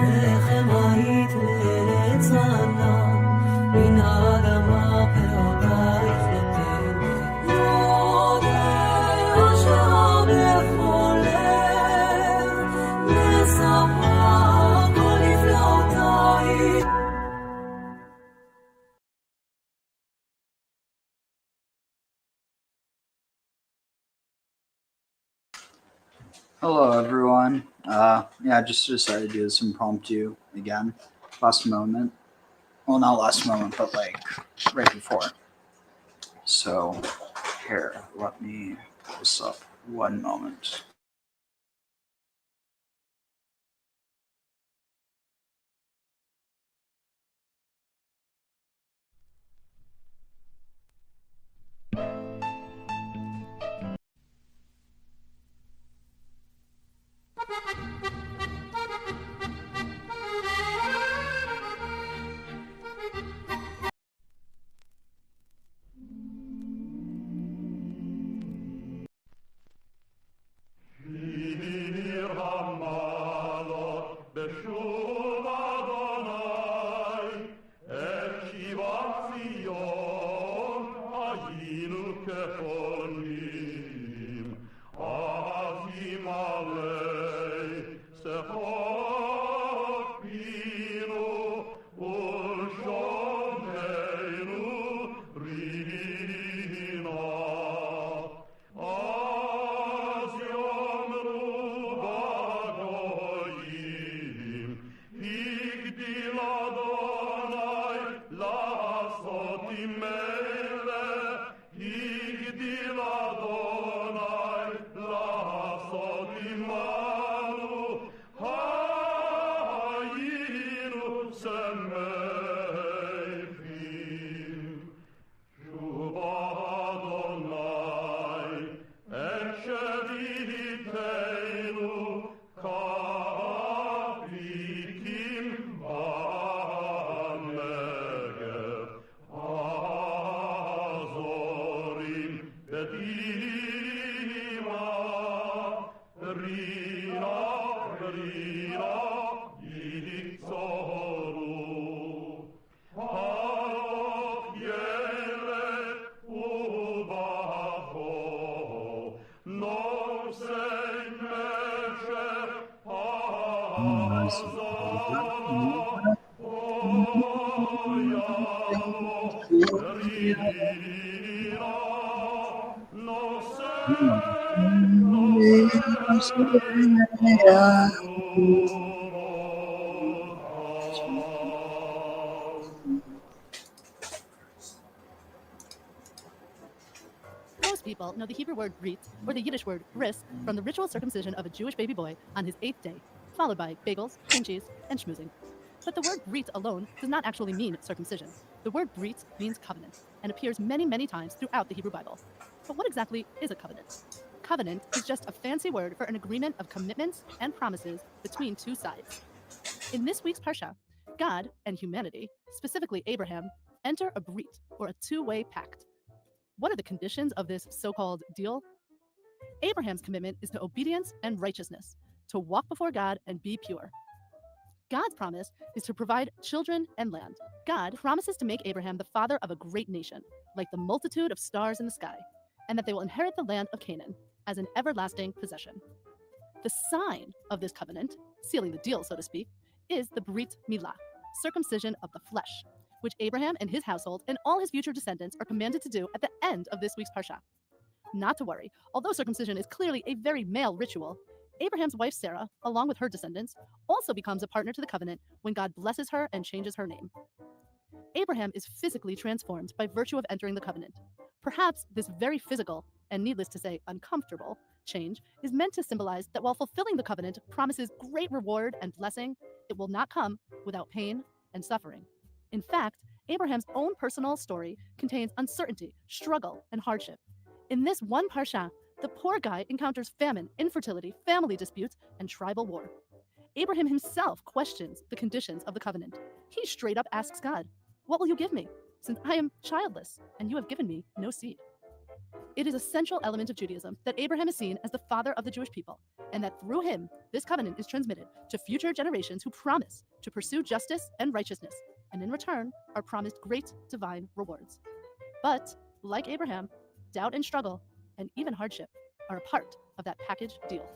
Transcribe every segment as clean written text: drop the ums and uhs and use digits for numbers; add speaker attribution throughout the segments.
Speaker 1: לחם היית לצלם, מן האדמה פירותייך נותן. יודע שם לכל לב, לספר כל נפלאותייך.
Speaker 2: Hello, everyone. I just decided to do this impromptu again. Last moment. Well, not last moment, but like right before. So, here, let me pull this up 1 moment.
Speaker 3: Most people know the Hebrew word brit, or the Yiddish word bris, from the ritual circumcision of a Jewish baby boy on his 8th day, followed by bagels, cream cheese, and schmoozing. But the word brit alone does not actually mean circumcision. The word brit means covenant, and appears many, many times throughout the Hebrew Bible. But what exactly is a covenant? Covenant is just a fancy word for an agreement of commitments and promises between two sides. In this week's Parshah, God and humanity, specifically Abraham, enter a brit, or a two-way pact. What are the conditions of this so-called deal? Abraham's commitment is to obedience and righteousness, to walk before God and be pure. God's promise is to provide children and land. God promises to make Abraham the father of a great nation, like the multitude of stars in the sky, and that they will inherit the land of Canaan as an everlasting possession. The sign of this covenant, sealing the deal, so to speak, is the Brit Milah, circumcision of the flesh, which Abraham and his household and all his future descendants are commanded to do at the end of this week's Parshah. Not to worry, although circumcision is clearly a very male ritual, Abraham's wife Sarah, along with her descendants, also becomes a partner to the covenant when God blesses her and changes her name. Abraham is physically transformed by virtue of entering the covenant. Perhaps this very physical, and needless to say uncomfortable, change is meant to symbolize that while fulfilling the covenant promises great reward and blessing, it will not come without pain and suffering. In fact, Abraham's own personal story contains uncertainty, struggle, and hardship. In this one Parshah, the poor guy encounters famine, infertility, family disputes, and tribal war. Abraham himself questions the conditions of the covenant. He straight up asks God, "What will you give me, since I am childless, and you have given me no seed?" It is a central element of Judaism that Abraham is seen as the father of the Jewish people, and that through him, this covenant is transmitted to future generations who promise to pursue justice and righteousness, and in return are promised great divine rewards. But, like Abraham, doubt and struggle, and even hardship are a part of that package deal.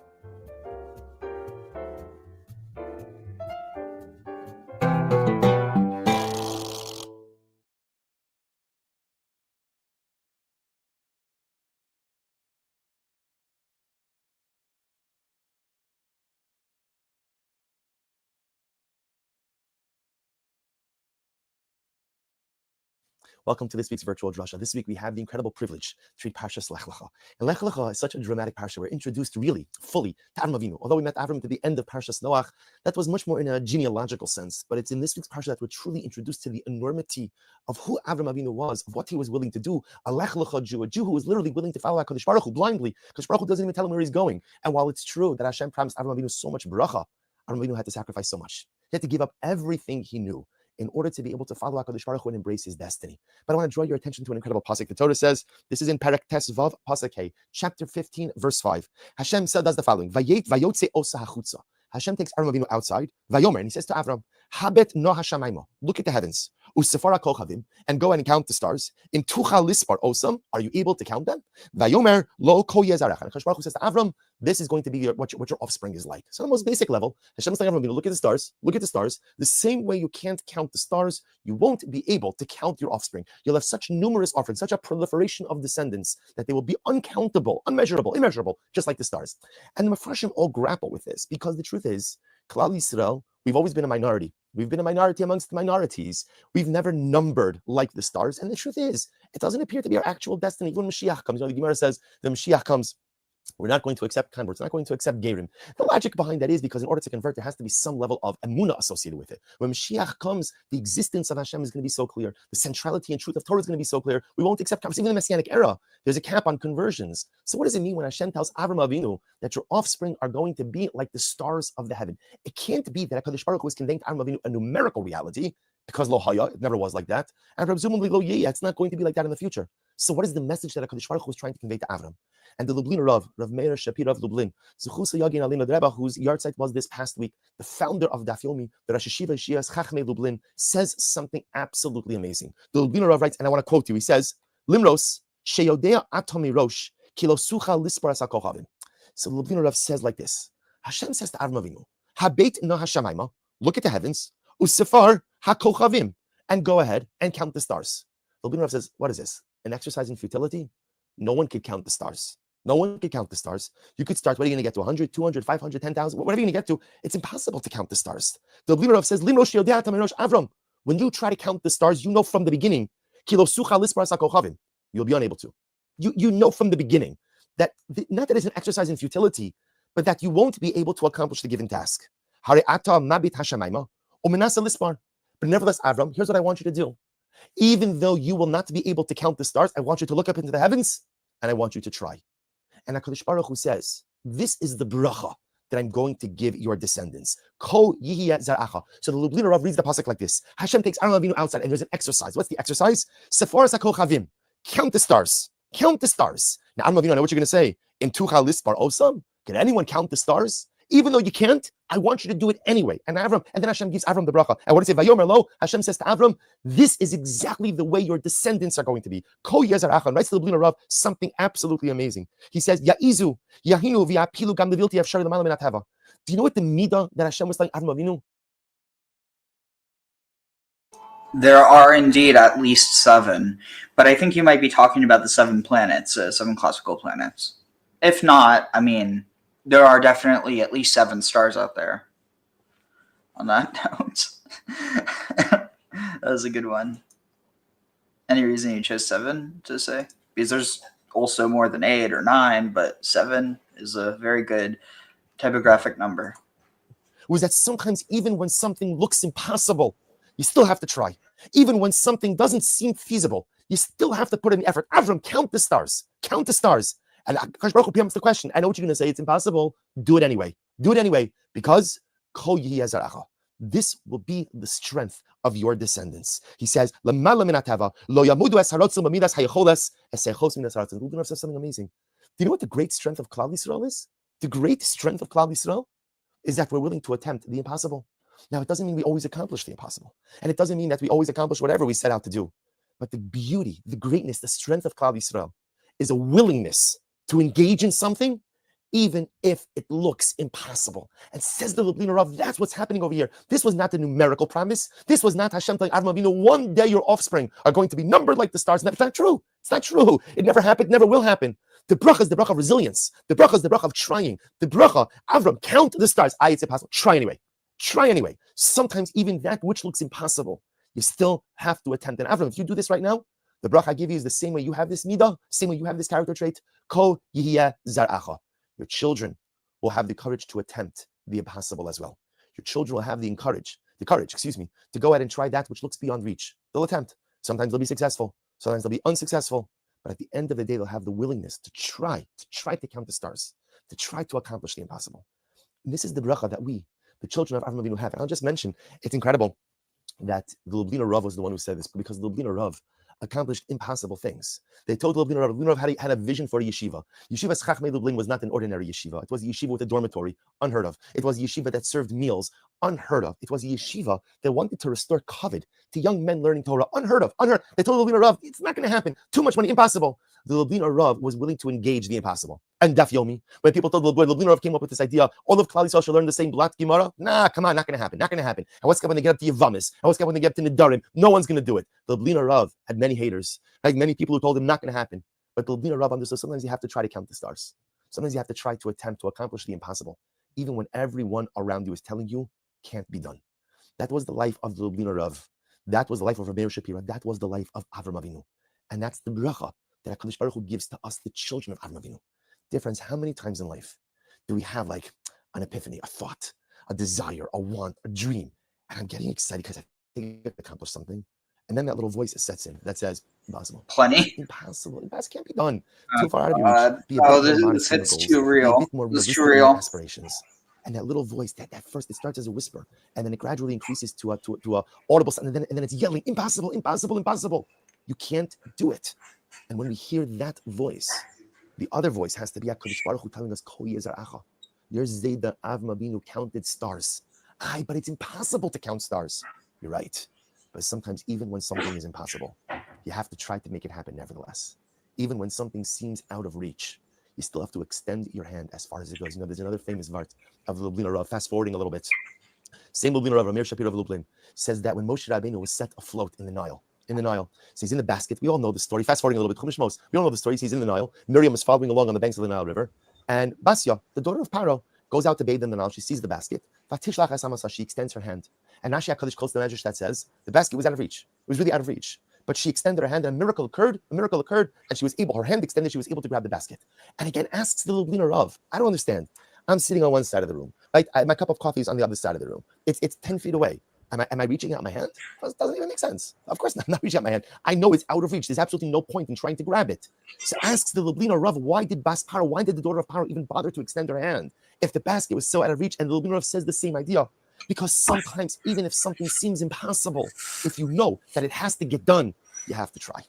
Speaker 4: Welcome to this week's virtual drasha. This week we have the incredible privilege to read Parshas Lech Lecha. And Lech Lecha is such a dramatic parsha. We're introduced really fully to Avram Avinu. Although we met Abram to the end of Parshas Noach, that was much more in a genealogical sense. But it's in this week's parsha that we're truly introduced to the enormity of who Avram Avinu was, of what he was willing to do. A Lech Lecha Jew, a Jew who was literally willing to follow HaKadosh Baruch Hu blindly. HaKadosh Baruch Hu doesn't even tell him where he's going. And while it's true that Hashem promised Avram Avinu so much bracha, Avram Avinu had to sacrifice so much. He had to give up everything he knew in order to be able to follow HaKadosh Baruch Hu and embrace his destiny. But I want to draw your attention to an incredible pasuk. The Torah says, this is in Perek Tes Vav, pasuk Hey, chapter 15, verse 5. Hashem does the following, Vayotze osa hachutza. Hashem takes Avram Avinu outside, Vayomer, and he says to Avram, Habet no hashamaymo, look at the heavens, Usefara kochavim, and go and count the stars. In tucha lispar osam, are you able to count them? Vayomer lo ko yezarach. And HaKadosh Baruch Hu says to Avram, this is going to be what your offspring is like. So on the most basic level, Hashem is telling Avram Avinu, look at the stars, look at the stars. The same way you can't count the stars, you won't be able to count your offspring. You'll have such numerous offerings, such a proliferation of descendants that they will be uncountable, unmeasurable, immeasurable, just like the stars. And the Mepharshim all grapple with this because the truth is, Klal Yisrael, we've always been a minority. We've been a minority amongst minorities. We've never numbered like the stars. And the truth is, it doesn't appear to be our actual destiny. When Mashiach comes, the Gemara says, the Mashiach comes, we're not going to accept converts. We're not going to accept Gerim. The logic behind that is because in order to convert, there has to be some level of emunah associated with it. When Mashiach comes, the existence of Hashem is going to be so clear. The centrality and truth of Torah is going to be so clear. We won't accept converts. Even in the Messianic era, there's a cap on conversions. So what does it mean when Hashem tells Avram Avinu that your offspring are going to be like the stars of the heaven? It can't be that HaKadosh Baruch Hu is conveying to Avram Avinu a numerical reality, because lo haya, it never was like that. And presumably lo yeh, it's not going to be like that in the future. So what is the message that HaKadosh Baruch Hu is trying to convey to Avram? And the Lublin Rav Meir Shapira of Lublin, Zuchusa Yagin Alina Rebbe, whose yahrzeit was this past week, the founder of Daf Yomi, the Rosh Yeshiva Shias Chachmei Lublin, says something absolutely amazing. The Lublin Rav writes, and I want to quote you, he says, Limros, Sheyodea Atomi Rosh, Kilo Sucha Lisparas HaKochavim. So the Lublin Rav says like this, Hashem says to Avram Avinu, Habeit no Hashamayma, look at the heavens, Usefar HaKochavim, and go ahead and count the stars. The Lublin Rav says, what is this? An exercise in futility? No one could count the stars. No one could count the stars. You could start, what are you going to get to? 100, 200, 500, 10,000, whatever you're going to get to. It's impossible to count the stars. The Lublin Rav says, Avram, when you try to count the stars, you know from the beginning, you'll be unable to. You know from the beginning that, not that it's an exercise in futility, but that you won't be able to accomplish the given task. But nevertheless, Avram, here's what I want you to do. Even though you will not be able to count the stars, I want you to look up into the heavens and I want you to try. And HaKadosh Baruch Hu says, this is the bracha that I'm going to give your descendants. Ko yihiyeh zaracha. So the Lublin Rav reads the pasuk like this. Hashem takes Avram Avinu outside and there's an exercise. What's the exercise? Sefaras HaKochavim. Count the stars. Count the stars. Now Avram Avinu, I know what you're going to say. In tucha lispar osam. Can anyone count the stars? Even though you can't, I want you to do it anyway. And then Hashem gives Avram the bracha. And what does it say? Vayomer lo, Hashem says to Avram, this is exactly the way your descendants are going to be. Ko yezarach, writes to the Lublin Rav something absolutely amazing. He says, Ya'izu, Yahinu, V'yapilu gam levilti afshari l'mala min hateva. Do you know what the midah that Hashem was telling Avram Avinu?
Speaker 2: There are indeed at least 7, but I think you might be talking about the 7 planets, 7 classical planets. If not, I mean, there are definitely at least 7 stars out there. On that note, that was a good one. Any reason you chose 7 to say? Because there's also more than 8 or 9, but 7 is a very good typographic number.
Speaker 4: Was that sometimes even when something looks impossible, you still have to try. Even when something doesn't seem feasible, you still have to put in the effort. Avram, count the stars. Count the stars. And HaKadosh Baruch Hu preempts the question. I know what you're going to say. It's impossible. Do it anyway. Do it anyway. Because Ko yihiyeh zaracha. This will be the strength of your descendants. He says, L'mala min hateva, lo yamudu es harotzim b'midas hayecholes es seichos min es harotzim. Lublin Rav says something amazing. Do you know what the great strength of Klal Yisrael is? The great strength of Klal Yisrael is that we're willing to attempt the impossible. Now, it doesn't mean we always accomplish the impossible. And it doesn't mean that we always accomplish whatever we set out to do. But the beauty, the greatness, the strength of Klal Yisrael is a willingness to engage in something, even if it looks impossible. And says the Lubliner Rav, that's what's happening over here. This was not a numerical promise. This was not Hashem telling Abram Avinu, one day your offspring are going to be numbered like the stars. It's not true. It's not true. It never happened, never will happen. The bracha is the bracha of resilience. The bracha is the bracha of trying. The bracha, Avram, count the stars. It's impossible. Try anyway. Try anyway. Sometimes even that which looks impossible, you still have to attempt. And Avram, if you do this right now, the bracha I give you is the same way you have this midah, same way you have this character trait. Ko yihiyeh zar'acha. Your children will have the courage to attempt the impossible as well. Your children will have the courage, to go ahead and try that which looks beyond reach. They'll attempt. Sometimes they'll be successful. Sometimes they'll be unsuccessful. But at the end of the day, they'll have the willingness to try to count the stars, to try to accomplish the impossible. And this is the bracha that we, the children of Avram Avinu, have. And I'll just mention, it's incredible that the Lubliner Rav was the one who said this, because the Lubliner Rav accomplished impossible things. They told the Lubliner Rav had a vision for a yeshiva. Yeshiva's Chachmei Lublin was not an ordinary yeshiva. It was a yeshiva with a dormitory, unheard of. It was a yeshiva that served meals, unheard of. It was a yeshiva that wanted to restore kavod to young men learning Torah, unheard of. They told the Lubliner Rav, it's not going to happen. Too much money, impossible. The Lubliner Rav was willing to engage the impossible. And Daf Yomi, when people told the Lubliner Rav came up with this idea, all of Klal Yisrael should learn the same Blat Gemara. Nah, come on, not going to happen. Not going to happen. And what's when they get up to Yavamis? And what's when they get up to Nedarim? No one's going to do it. The Lubliner Rav had many haters, like many people who told him not going to happen. But the Lubliner Rav understood sometimes you have to try to count the stars. Sometimes you have to try to attempt to accomplish the impossible, even when everyone around you is telling you can't be done. That was the life of the Lubliner Rav. That was the life of Rabbi Shapira. That was the life of Avram Avinu. And that's the bracha that HaKadosh Baruch Hu gives to us, the children of Avram Avinu. Difference, how many times in life do we have like an epiphany, a thought, a desire, a want, a dream, and I'm getting excited because I think I can accomplish something, and then that little voice sets in that says, impossible.
Speaker 2: Plenty.
Speaker 4: Impossible. Impossible can't be done. Too far out of your reach. Be a bit more modest in your goals.
Speaker 2: Too real.
Speaker 4: Be a bit more realistic in your aspirations. And that little voice, that first, it starts as a whisper, and then it gradually increases to a audible sound, and then it's yelling, impossible, impossible, impossible. You can't do it. And when we hear that voice, the other voice has to be HaKadosh Baruch Hu telling us, Ko yezar'acha. Your Zayda Avram Avinu counted stars. But it's impossible to count stars. You're right. But sometimes even when something is impossible, you have to try to make it happen nevertheless. Even when something seems out of reach, you still have to extend your hand as far as it goes. There's another famous vart of the Lubliner Rav, fast forwarding a little bit. Same Lubliner Rav, Amir Shapiro of Lublin, says that when Moshe Rabbeinu was set afloat in the Nile, so he's in the basket. We all know the story. Fast forwarding a little bit, Chumash Mos. We all know the story. He's in the Nile. Miriam is following along on the banks of the Nile River. And Basya, the daughter of Pharaoh, goes out to bathe in the Nile. She sees the basket. She extends her hand. And Nashi HaKadosh quotes the Medrash that says, the basket was out of reach. It was really out of reach. But she extended her hand and a miracle occurred, and she was able, her hand extended, she was able to grab the basket. And again, asks the Lubliner Rav, I don't understand. I'm sitting on one side of the room. Right? My cup of coffee is on the other side of the room. It's 10 feet away. Am I reaching out my hand? It doesn't even make sense. Of course not. I'm not reaching out my hand. I know it's out of reach. There's absolutely no point in trying to grab it. So asks the Lubliner Rav, why did the daughter of Pharaoh even bother to extend her hand if the basket was so out of reach? And the Lubliner Rav says the same idea. Because sometimes, even if something seems impossible, if you know that it has to get done, you have to try.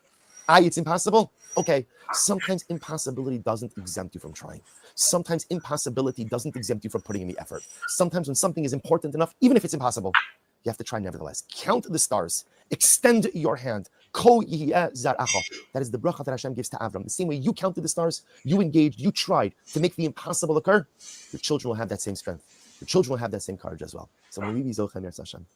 Speaker 4: It's impossible? Okay. Sometimes impossibility doesn't exempt you from trying. Sometimes impossibility doesn't exempt you from putting in the effort. Sometimes when something is important enough, even if it's impossible, you have to try nevertheless. Count the stars. Extend your hand. Ko yihiyeh zar'acha. That is the bracha that Hashem gives to Abram. The same way you counted the stars, you engaged, you tried to make the impossible occur, your children will have that same strength. Your children will have that same courage as well. So when we be Zochem Yetz Hashem,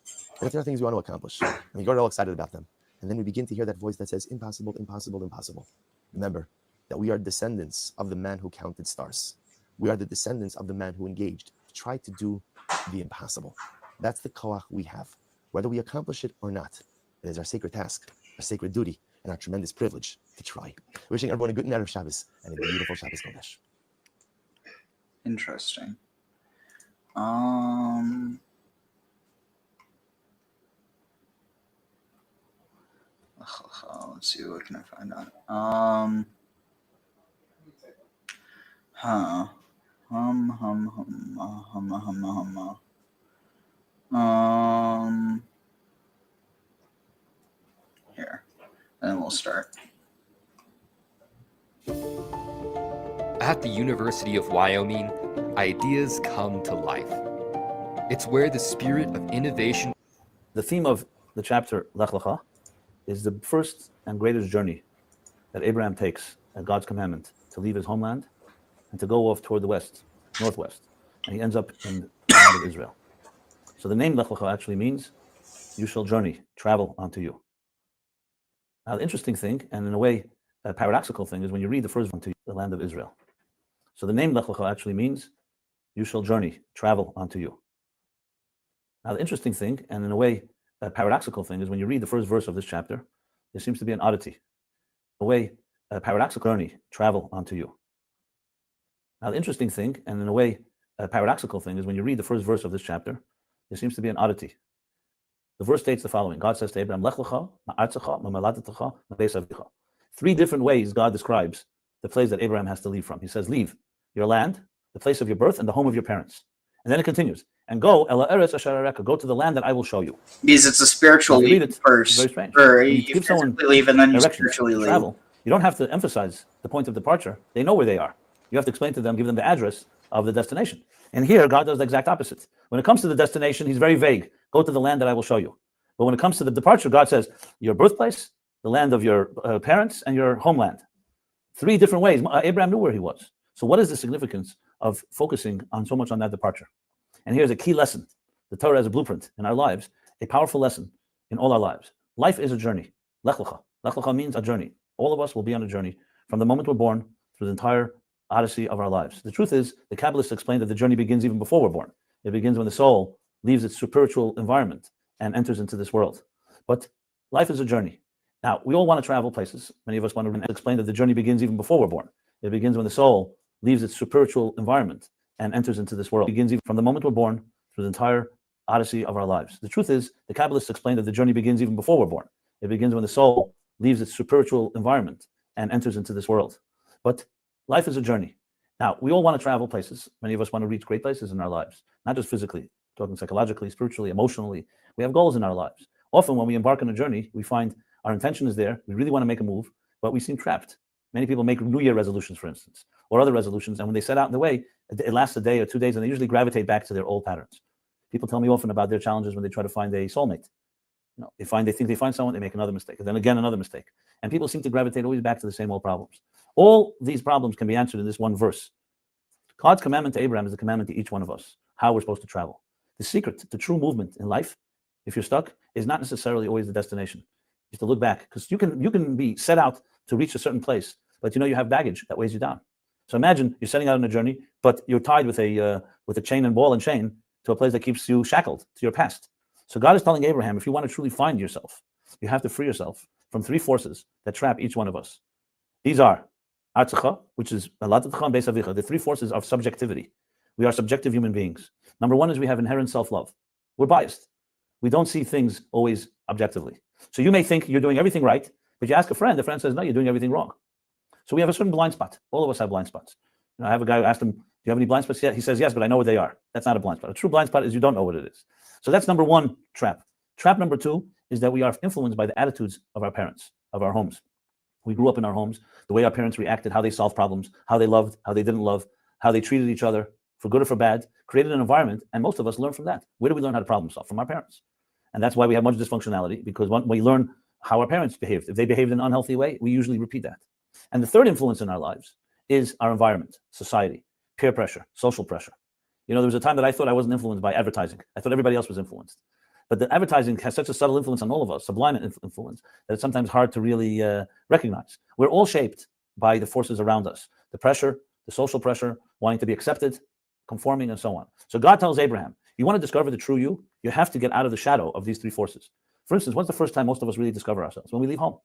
Speaker 4: if there are things we want to accomplish, and we get all excited about them, and then we begin to hear that voice that says, impossible, impossible, impossible. Remember that we are descendants of the man who counted stars. We are the descendants of the man who engaged to try to do the impossible. That's the koach we have. Whether we accomplish it or not, it is our sacred task, our sacred duty, and our tremendous privilege to try. Wishing everyone a good Erev Shabbos and a beautiful Shabbos Kodesh.
Speaker 2: Interesting. Let's see, what can I find out? Here, and then we'll start.
Speaker 5: At the University of Wyoming, ideas come to life. It's where the spirit of innovation.
Speaker 6: The theme of the chapter Lech Lecha is the first and greatest journey that Abraham takes at God's commandment to leave his homeland and to go off toward the west, northwest. And he ends up in the land of Israel. So the name Lech Lecha actually means, you shall journey, travel unto you. Now the interesting thing, and in a way a paradoxical thing, is when you read the first one to the land of Israel. So the name Lech Lecha actually means, you shall journey, travel unto you. Now the interesting thing, and in a way a paradoxical thing, is when you read the first verse of this chapter, there seems to be an oddity. In a way, a paradoxical journey, travel unto you. Now the interesting thing, and in a way a paradoxical thing, is when you read the first verse of this chapter, there seems to be an oddity. The verse states the following. God says to Abraham, Lech Lecha, ma'artzecha, ma'moladetecha, ma'beis avicha. 3 different ways God describes the place that Abraham has to leave from. He says, leave your land, the place of your birth, and the home of your parents. And then it continues, and go, ela eretz asher areka, go to the land that I will show you.
Speaker 2: Because it's a spiritual
Speaker 6: If you read
Speaker 2: leave
Speaker 6: it,
Speaker 2: first,
Speaker 6: it's very strange.
Speaker 2: or
Speaker 6: When you
Speaker 2: you
Speaker 6: give someone
Speaker 2: physically leave and then you
Speaker 6: directions
Speaker 2: spiritually
Speaker 6: to
Speaker 2: leave.
Speaker 6: travel, you don't have to emphasize the point of departure. They know where they are. You have to explain to them, give them the address of the destination. And here, God does the exact opposite. When it comes to the destination, he's very vague. Go to the land that I will show you. But when it comes to the departure, God says, your birthplace, the land of your parents, and your homeland. 3 different ways. Abraham knew where he was. So what is the significance of focusing on so much on that departure? And here's a key lesson. The Torah as a blueprint in our lives, a powerful lesson in all our lives. Life is a journey. Lech Lecha. Lech Lecha means a journey. All of us will be on a journey from the moment we're born through the entire odyssey of our lives. The truth is, the Kabbalists explain that the journey begins even before we're born. It begins when the soul leaves its spiritual environment and enters into this world. But life is a journey. Now, we all want to travel places. Many of us want to explain that the journey begins even before we're born. It begins when the soul leaves its spiritual environment and enters into this world. It begins even from the moment we're born through the entire odyssey of our lives. The truth is, the Kabbalists explain that the journey begins even before we're born. It begins when the soul leaves its spiritual environment and enters into this world. But life is a journey. Now, we all want to travel places. Many of us want to reach great places in our lives, not just physically, talking psychologically, spiritually, emotionally. We have goals in our lives. Often when we embark on a journey, we find our intention is there. We really want to make a move, but we seem trapped. Many people make New Year resolutions, for instance, or other resolutions. And when they set out in the way, it lasts a day or 2 days, and they usually gravitate back to their old patterns. People tell me often about their challenges when they try to find a soulmate. They think they find someone, they make another mistake, and then again another mistake. And people seem to gravitate always back to the same old problems. All these problems can be answered in this one verse. God's commandment to Abraham is the commandment to each one of us, how we're supposed to travel. The secret to true movement in life, if you're stuck, is not necessarily always the destination. You have to look back, because you can be set out to reach a certain place, but you have baggage that weighs you down. So imagine you're setting out on a journey, but you're tied with a chain and ball and chain to a place that keeps you shackled to your past. So God is telling Abraham, if you want to truly find yourself, you have to free yourself from 3 forces that trap each one of us. These are Artzecha, which is the 3 forces of subjectivity. We are subjective human beings. Number 1 is we have inherent self-love. We're biased. We don't see things always objectively. So you may think you're doing everything right, but you ask a friend, the friend says, no, you're doing everything wrong. So we have a certain blind spot. All of us have blind spots. I have a guy who asked him, do you have any blind spots yet? He says, yes, but I know what they are. That's not a blind spot. A true blind spot is you don't know what it is. So that's number 1 trap. Trap number 2 is that we are influenced by the attitudes of our parents, of our homes. We grew up in our homes, the way our parents reacted, how they solved problems, how they loved, how they didn't love, how they treated each other, for good or for bad, created an environment, and most of us learn from that. Where do we learn how to problem solve? From our parents. And that's why we have much dysfunctionality, because when we learn how our parents behaved, if they behaved in an unhealthy way, we usually repeat that. And the third influence in our lives is our environment, society, peer pressure, social pressure. There was a time that I thought I wasn't influenced by advertising. I thought everybody else was influenced. But the advertising has such a subtle influence on all of us, sublime influence, that it's sometimes hard to really recognize. We're all shaped by the forces around us, the pressure, the social pressure, wanting to be accepted, conforming, and so on. So God tells Abraham, you want to discover the true you have to get out of the shadow of these 3 forces. For instance, when's the first time most of us really discover ourselves? When we leave home.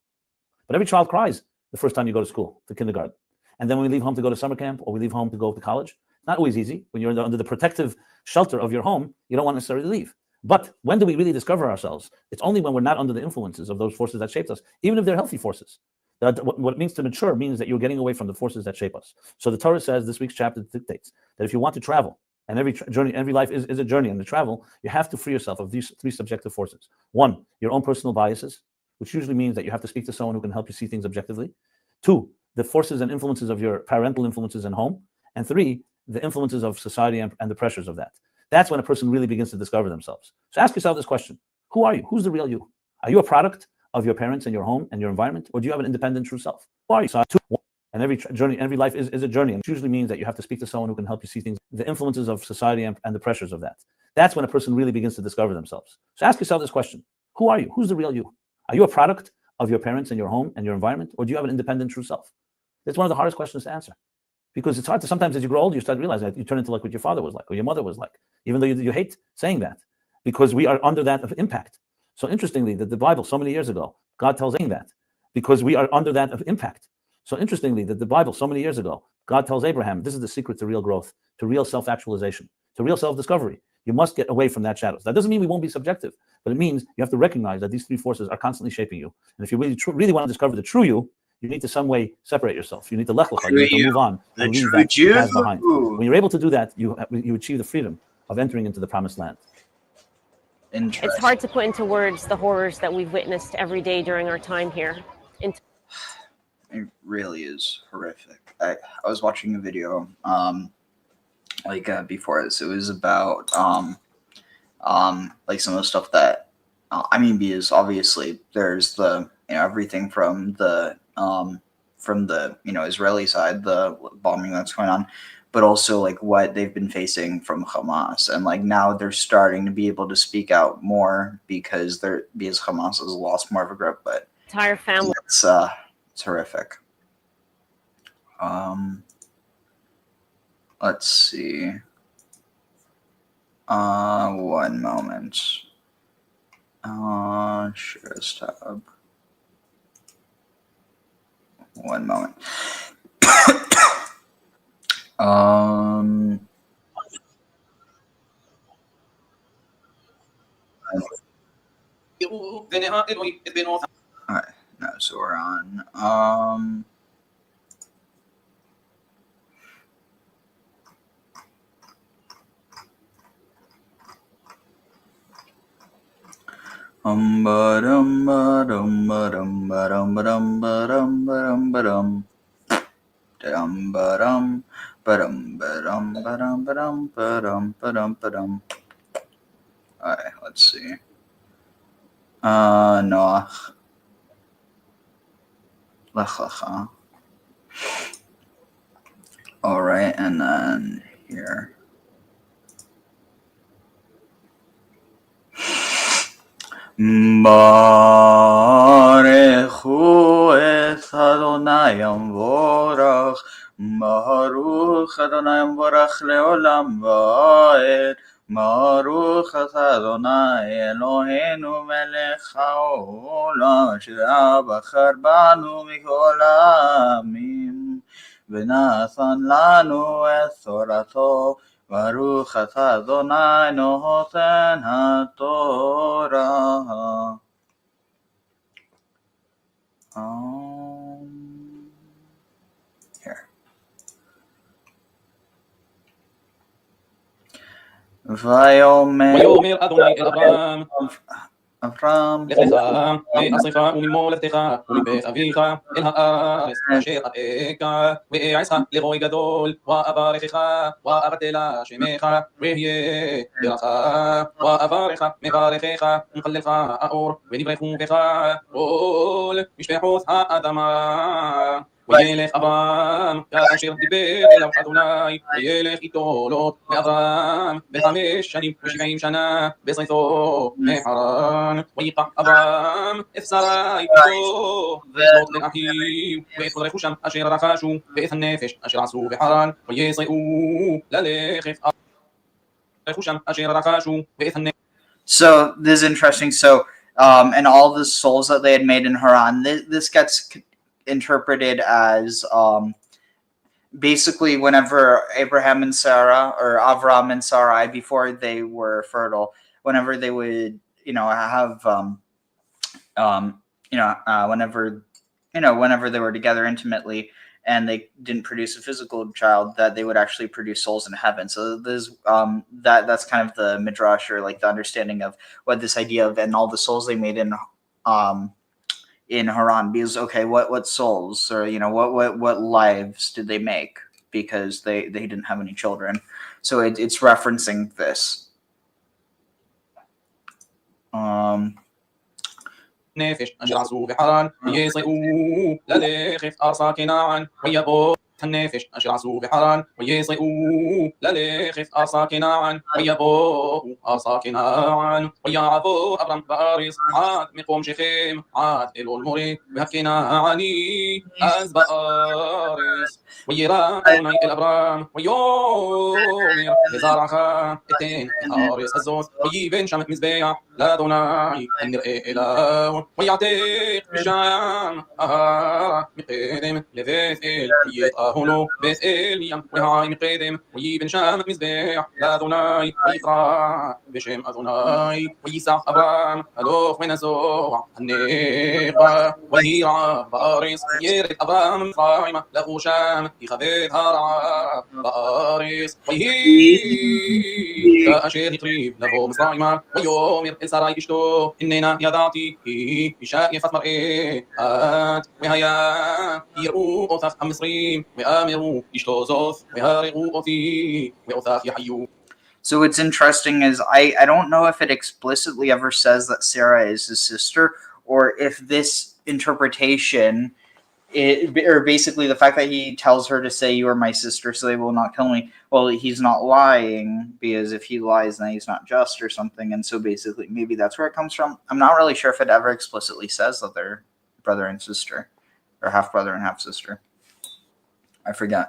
Speaker 6: But every child cries the first time you go to school, to kindergarten. And then when we leave home to go to summer camp, or we leave home to go to college, not always easy. When you're under the protective shelter of your home, you don't want to necessarily leave. But when do we really discover ourselves? It's only when we're not under the influences of those forces that shaped us, even if they're healthy forces. What it means to mature means that you're getting away from the forces that shape us. So the Torah says, this week's chapter dictates, that if you want to travel, and every journey, every life is a journey, and to travel, you have to free yourself of these 3 subjective forces. 1, your own personal biases, which usually means that you have to speak to someone who can help you see things objectively. 2, the forces and influences of your parental influences in home. And 3, the influences of society and the pressures of that. That's when a person really begins to discover themselves. So ask yourself this question: who are you? Who's the real you? Are you a product of your parents and your home and your environment, or do you have an independent true self? Who are you? So and every journey, every life is a journey, and it usually means that you have to speak to someone who can help you see things, the influences of society and the pressures of that. That's when a person really begins to discover themselves. So ask yourself this question: who are you? Who's the real you? Are you a product of your parents and your home and your environment, or do you have an independent true self? It's one of the hardest questions to answer, because it's hard to, sometimes as you grow older, you start realizing that you turn into like what your father was like or your mother was like, even though you hate saying that, because we are under that of impact. So interestingly, that the Bible, so many years ago, God tells saying that, because we are under that of impact. So interestingly, that the Bible, so many years ago, God tells Abraham, this is the secret to real growth, to real self-actualization, to real self-discovery. You must get away from that shadows. That doesn't mean we won't be subjective, but it means you have to recognize that these three forces are constantly shaping you. And if you really want to discover the true you need to some way separate yourself. You need to Lech Lecha, you need to move on and leave that past behind. When you're able to do that, you achieve the freedom of entering into the promised land.
Speaker 7: It's hard to put into words the horrors that we've witnessed every day during our time here.
Speaker 2: It really is horrific. I was watching a video before this. It was about like some of the stuff that because obviously there's the everything from the Israeli side, the bombing that's going on, but also like what they've been facing from Hamas, and like now they're starting to be able to speak out more because Hamas has lost more of a grip. But
Speaker 7: entire family,
Speaker 2: it's horrific. Let's see. One moment. Share this tab. One moment. All right. No, so we're on. Alright, let's see. Noach. Lech Lecha. Alright, and then here. Baruchu es Adonai Yamvorach, Baruch Adonai Yamvorach leolam va'ed, Baruch Adonai Eloheinu melech haolam, asher bachar banu mikol ha'amim, v'natan lanu et torato. Baruch atah Adonai noten haTorah. Here. Vayomer
Speaker 8: Adonai el Abram.
Speaker 2: Abram,
Speaker 8: לך לך מארצך וממולדתך ומבית אביך אל הארץ אשר אראך ואעשך לגוי גדול ואברכך ואבטלה שמך ואהיה ברכה ואברך מברכך ומחללך האור ודברי חופך כל משפחות האדמה. וילך אברהם כאשר דיבר אליו אדוני וילך איתו לוט ואברהם 570 שנה בצאתו מחרן. וייקח אברהם את שרי אשתו ואת לוט בן אחיו ואת כל רכושם אשר רכשו ואת הנפש אשר עשו בחרן ויצאו ללכת רכושם אשר רכשו ואת הנפש.
Speaker 2: So this is interesting. So and all the souls that they had made in Haran, this gets interpreted as basically whenever Abraham and Sarah, or Abram and Sarai, before they were fertile, whenever they would have whenever they were together intimately and they didn't produce a physical child, that they would actually produce souls in heaven. So there's that's kind of the midrash, or like the understanding of what this idea of and all the souls they made in Haran, because okay, what souls, or what lives did they make? because they didn't have any children. So it's referencing this.
Speaker 8: نافش أشر عصو بحران ويصيئوا لليخف أرصى كناعا ويبو النافش أشر عصو بحران ويصيئوا لليخف أرصى كناعا ويبو أرصى كناعا ويعبو أبرم باريس عاد مقوم شخيم عاد إلو الموري وهكناعني أز باريس ويرا أدوني الأبرام ويومر لزارعها التين الهارس الزوز ويبن شمت مزبيع لا دوناي النرئي إله ويعتق بالشام مقدم لبيت إل ويطاهنو بيت إل يم وهاي مقدم ويبن شام مزبيع لا دوناي ويقرأ بشم أدوناي ويسع أبرام ألوخ من الزوع النغبة ويهيرع باريس يرد أبرام فايمة له شام يخبيت هارع باريس ويهي كأشير يقريب له مصرايمة ويومر السراي إشتو إننا يدعتي إشاء يفت مرئي وهيا يرؤوا أوثاف المصريم وآمروا إشتو زوث وهارغوا أوثي وأوثاف يحيو.
Speaker 2: So what's interesting is I don't know if it explicitly ever says that Sarah is his sister, or if this interpretation, or basically the fact that he tells her to say you are my sister so they will not kill me. Well, he's not lying, because if he lies then he's not just or something. And so basically maybe that's where it comes from. I'm not really sure if it ever explicitly says that they're brother and sister, or half brother and half sister. I forget.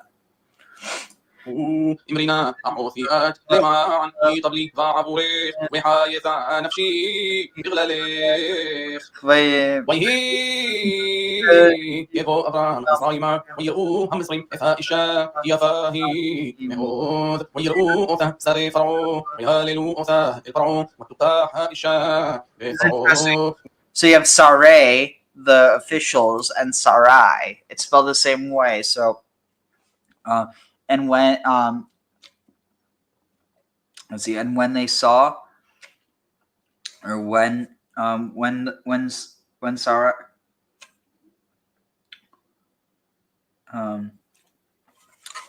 Speaker 8: إمرنا عموثيات لما يطبلي ضعبوريخ وحايث نفشي إغلاليخ ويهي يبو أبرام صايمة ويرؤوا هم مصرين إثاء الشاء يفاهي مهود ويرؤوا أوثا ساري فرعو ويهاللوا أوثا الفرعو وتقاح الشاء بفرعو.
Speaker 2: So you have Sarai, the officials, and Sarai. It's spelled the same way. So and when let's see, and when they saw, or when Sarah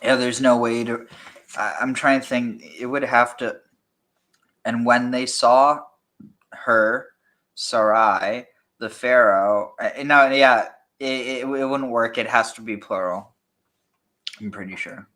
Speaker 2: yeah, there's no way to I'm trying to think. It would have to, and when they saw her, Sarai, the Pharaoh, no, yeah, it wouldn't work. It has to be plural, I'm pretty sure.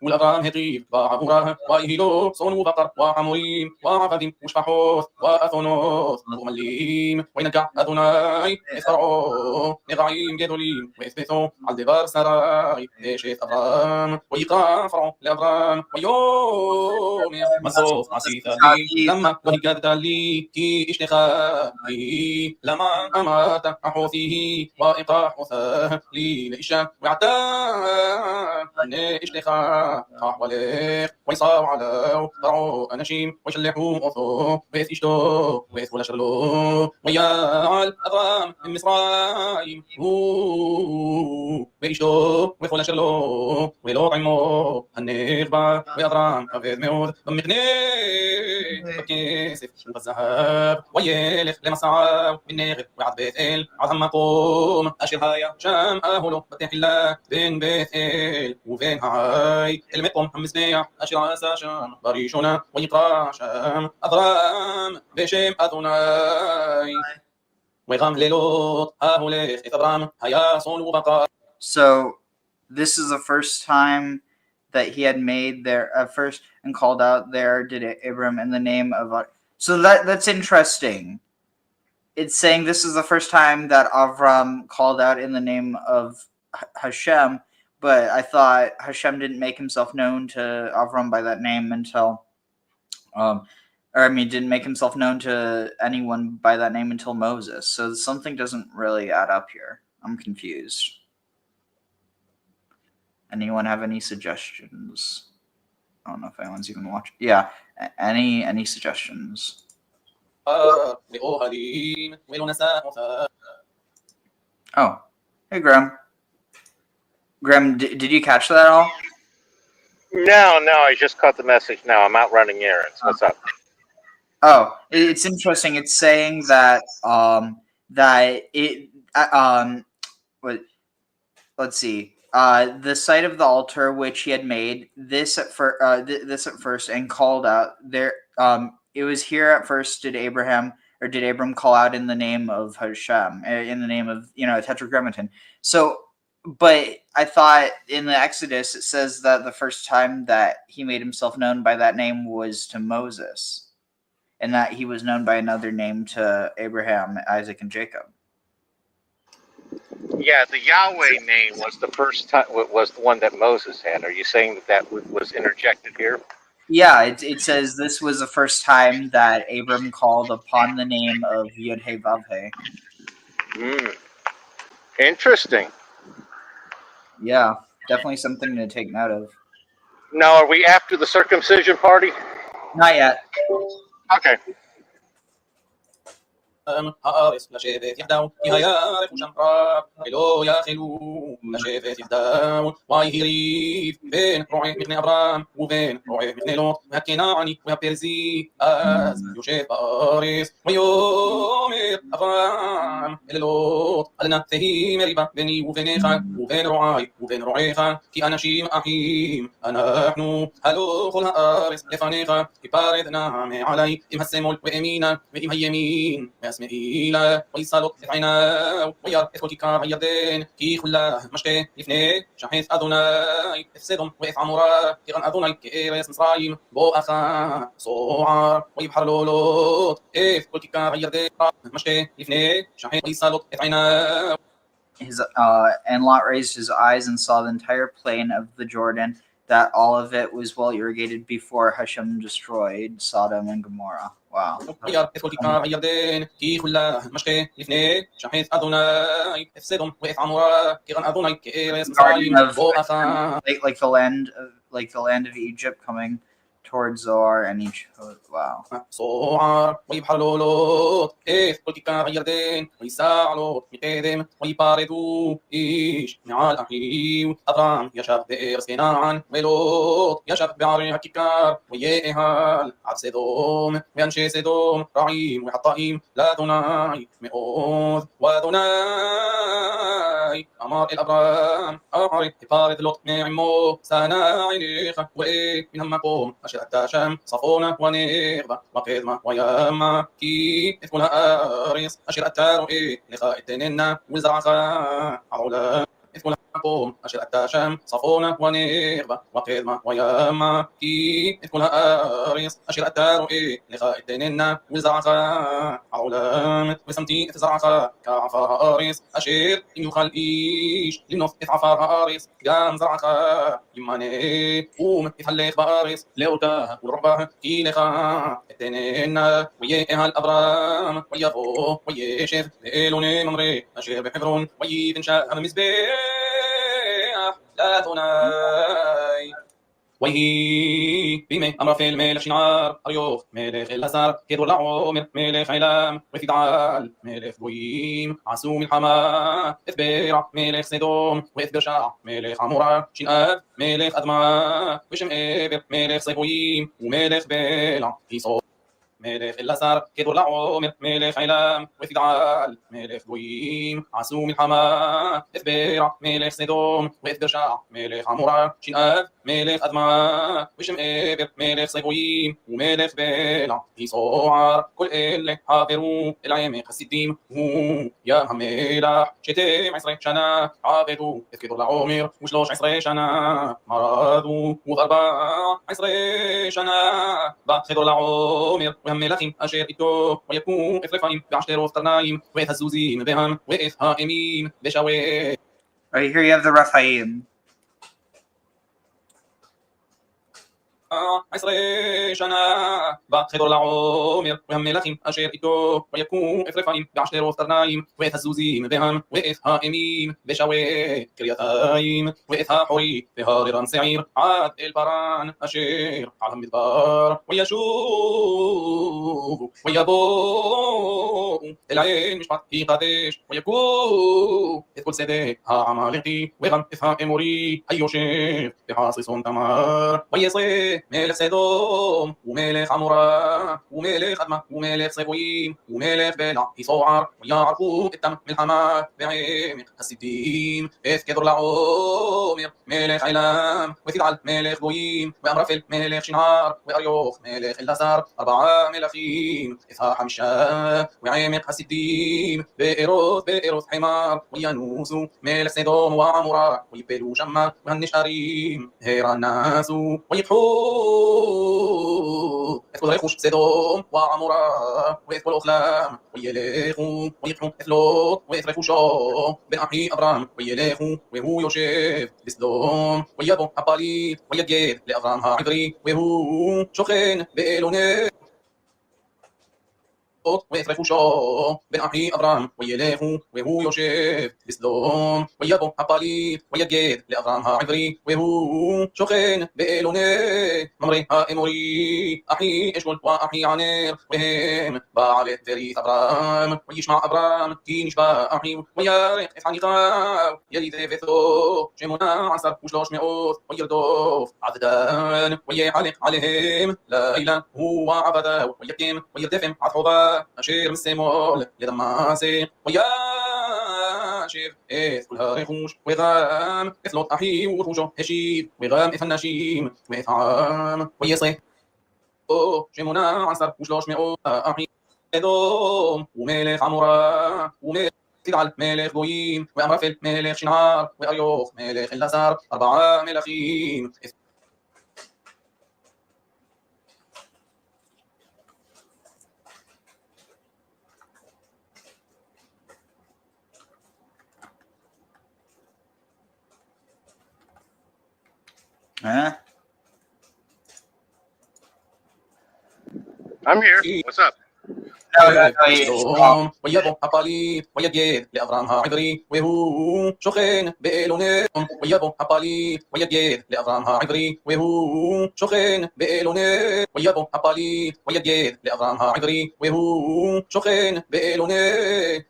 Speaker 8: والأبرام هقيب وعبوراه وإهيلو صون وبقر وعموريم وعفدم وشفحوث وأثونوث ومليم وينكع أدوناي إثرعو نغعيم جدوليم وإثبثو عالدبار سراي إيشيث أبرام ويقرا فرعو لأبرام ويوم مصوف عسيثة لي لما وهكذا لي كي إشتخاي لما أمات أحوثيه وإقاح أثاه لي لإشا وعتاه إشتخاي وليق ويصاب على فرعوا أنشيم ويشلحوا أثو ويث إشتو ويث ولا شرلو ويال أضام من مصرايم ويشتو ويث ولا شرلو ويلو عمو النغبة ويضرام أفيد ميود ضمقني بكيسف الذهب ويلخ لمسعى بالنغب وعد بيت إل عظم قوم أشر هايا شام أهلو بتح الله بين بيت إل وبين هاي المقوم هم مسبيع أشرع ساشم بريشونا ويقرا شام أضرام بشم أذناي ويغم ليلوت أهوليخ إثبرام هيا صون وبقى.
Speaker 2: So this is the first time that he had made there at first and called out there did Abram in the name of. So that's interesting. It's saying this is the first time that Avram called out in the name of Hashem, but I thought Hashem didn't make himself known to Avram by that name until, didn't make himself known to anyone by that name until Moses. So something doesn't really add up here. I'm confused. Anyone have any suggestions? I don't know if anyone's even watching. Yeah, any suggestions?
Speaker 8: Oh,
Speaker 2: hey Graham. Graham, did you catch that at all?
Speaker 9: No, I just caught the message now. I'm out running errands. What's up?
Speaker 2: Oh, it's interesting. It's saying that let's see. the site of the altar which he had made this at first and called out there. It was here at first did Abram call out in the name of Hashem, in the name of Tetragrammaton. So, but I thought in the Exodus it says that the first time that he made himself known by that name was to Moses, and that he was known by another name to Abraham, Isaac, and Jacob.
Speaker 9: Yeah, the Yahweh name was the first time, was the one that Moses had. Are you saying that was interjected here?
Speaker 2: Yeah, it says this was the first time that Abram called upon the name of Yod-Heh-Vav-Heh.
Speaker 9: Interesting.
Speaker 2: Yeah, definitely something to take note of.
Speaker 9: Now, are we after the circumcision party?
Speaker 2: Not yet.
Speaker 9: Okay.
Speaker 8: הארץ לשבת יחדיו, כי הירח ושמרה, ולא יאכלו לשבת יחדיו, ויהי ריב בין רועי מבני אברהם ובין רועי מבני לוט, והכנעני והפרזי, אז יושב בארץ, ויאמר אברהם אל לוט, אל נא תהי מריבה ביני וביניך ובין רועי ובין רועיך, כי אנשים אחים אנחנו, הלא כל הארץ לפניך, היפרד נא מעלי עם השמאל וימינה ועם הימין מהשמאלה, ויסלוק את עיניו וירא את כל כיכר הירדן, כי כולה משקה לפני שחט אדוני את סדום ואת עמורה, כיוון אדוני כארץ מצרים בואכה סוער, ויבחר לו לוט את כל כיכר הירדן משקה לפני שחט, ויסלוק את עיניו.
Speaker 2: And Lot raised his eyes and saw the entire plain of the Jordan, that all of it was well irrigated before Hashem destroyed Sodom and Gomorrah. Wow. Like the land of Egypt coming towards Zoar and each. Wow.
Speaker 8: صوعر ويبحر لوط إيه كل كيكار يردين ويساع لوط متقدم ويباردو إيش معال أخيو أبرام يشاف بئر كنعان ولوط يشاف بعر كيكار ويهال عب سدوم وينشي سدوم رعيم وحطائم لا دوناي مئوذ ودوناي أمر الأبرام أعرف بارد لوط معمو سانا عينيخ وإيه من همكم أشر التاشم صفونا ونيربا وقدما وياما كي إذ كل آريس أشر التارو إيه لخاء التنين وزرعخا عولا إذ كل قوم أشر التاشم صفونا ونيربا وقدما وياما كي إذ كل آريس أشر التارو إيه لخاء التنين وزرعخا عولا وسمتي إذ زرعخا كعفار آريس أشير إن يخل إيش لنف إذ عفار آريس قام زرعخا يماني قوم إذ هليخ بآريس لأوتا والربا كي لخا التنين ويئها الأبرام ويفو ويشف ليلوني ممري أشير بحبرون ويتنشاء المزبيح لا ثناي ويهي بيمي أمر في الملك شنعار أريوخ ملك الأسار كيدو العمر ملك علام وفدعال ملك بويم عسوم الحما إثبيرع ملك سدوم وإثبرشع ملك عمورة شنآب ملك أدمع وشم إبر ملك صيبويم وملك بيلع هيصو ملك الأسار كيدو العمر ملك علام وفدعال ملك بويم عسوم الحما إثبيرع ملك سدوم وإثبرشع ملك عمورة شنآب ملك أدمع وشم إبر ملك صيبويم وملك بيلع هيصوعر كل اللي حافروا العيم خسيديم يا هميلح شتيم 20 سنة عابدوا إذكروا العمر وشلوش 20 سنة مرضوا وغرباء 20 سنة بأخذوا العمر وهملخهم أشير إتو ويكون إفرفايم بعشتروا افترنايم ويتهزوزين بهم وإفهائمين بشاوي.
Speaker 2: Right here you have the Rephaim.
Speaker 8: 20 سنة بأخذوا العمر وهملخهم أشير إتو ويكون إفرفايم بعشتروا افترنايم ويتهزوزين بهم وإفهائمين بشاوي كرياتايم وإفها حري بهارران سعير عاد البران أشير على المدبار ويشوف ويبوء العين مش في قديش ويكون إذ كل سدي عمالقي وغم إفها إموري أيو شير بحاصص تمار ويصي מלך סדום, ומלך עמורה, ומלך אדמה, ומלך צבויים, ומלך בלע, יצוער, ויערפו איתם מלחמה בעמק הסיתים, את כדור לעומר, מלך עילם, ותגעל מלך גויים, ואמרפל מלך שנער, ואריוך מלך אלעזר, 4 מלכים, את החמישה, ועמק הסיתים, בארות חמר, וינוסו, מלך סדום ועמורה, ויפלו שמה, והנשארים, הרנסו, ויפחו, את כל רכוש סדום ועמורה, ואת כל אוכלם, וילכו, ויפחו את לוט, ואת רכושו, בן אחי אברהם, וילכו, והוא יושב בסדום, ויבוא הפליט, ויגד לאברהם העברי, והוא שוכן באלוני ואת רכושו, בן אחי אברהם, וילכו, והוא יושב בסדום, ויבוא הפליט, ויגד לאברהם העברי, והוא שוכן באלוני ממרא האמורי, אחי אשכול ואחי ענר, והם בעלי ברית אברהם, וישמע אברהם, כי נשבע אחיו, וירך את חניכיו, ילידי ביתו, 18,300, וירדוף עד דן, ויחלק עליהם לילה, הוא ועבדיו, ויקים, וירדפם עד חובה, אשר משמאל לדמשק, וישב את כל הרכוש, וגם את לוט אחיו ורכושו השיב, וגם את הנשים ואת העם, ויעשה 18,300 אחים, אדום ומלך עמורה, ומלך תגעל מלך גויים, ואמרפל מלך שנער, ואריוך מלך אלעזר, 4 מלכים.
Speaker 9: I'm here. What's up?
Speaker 8: ויבוא הפליט, ויגד לאברהם העברי, והוא שוכן באלוני, ויבוא הפליט, ויגד לאברהם העברי, והוא שוכן באלוני, ויבוא הפליט, ויגד לאברהם העברי, והוא שוכן באלוני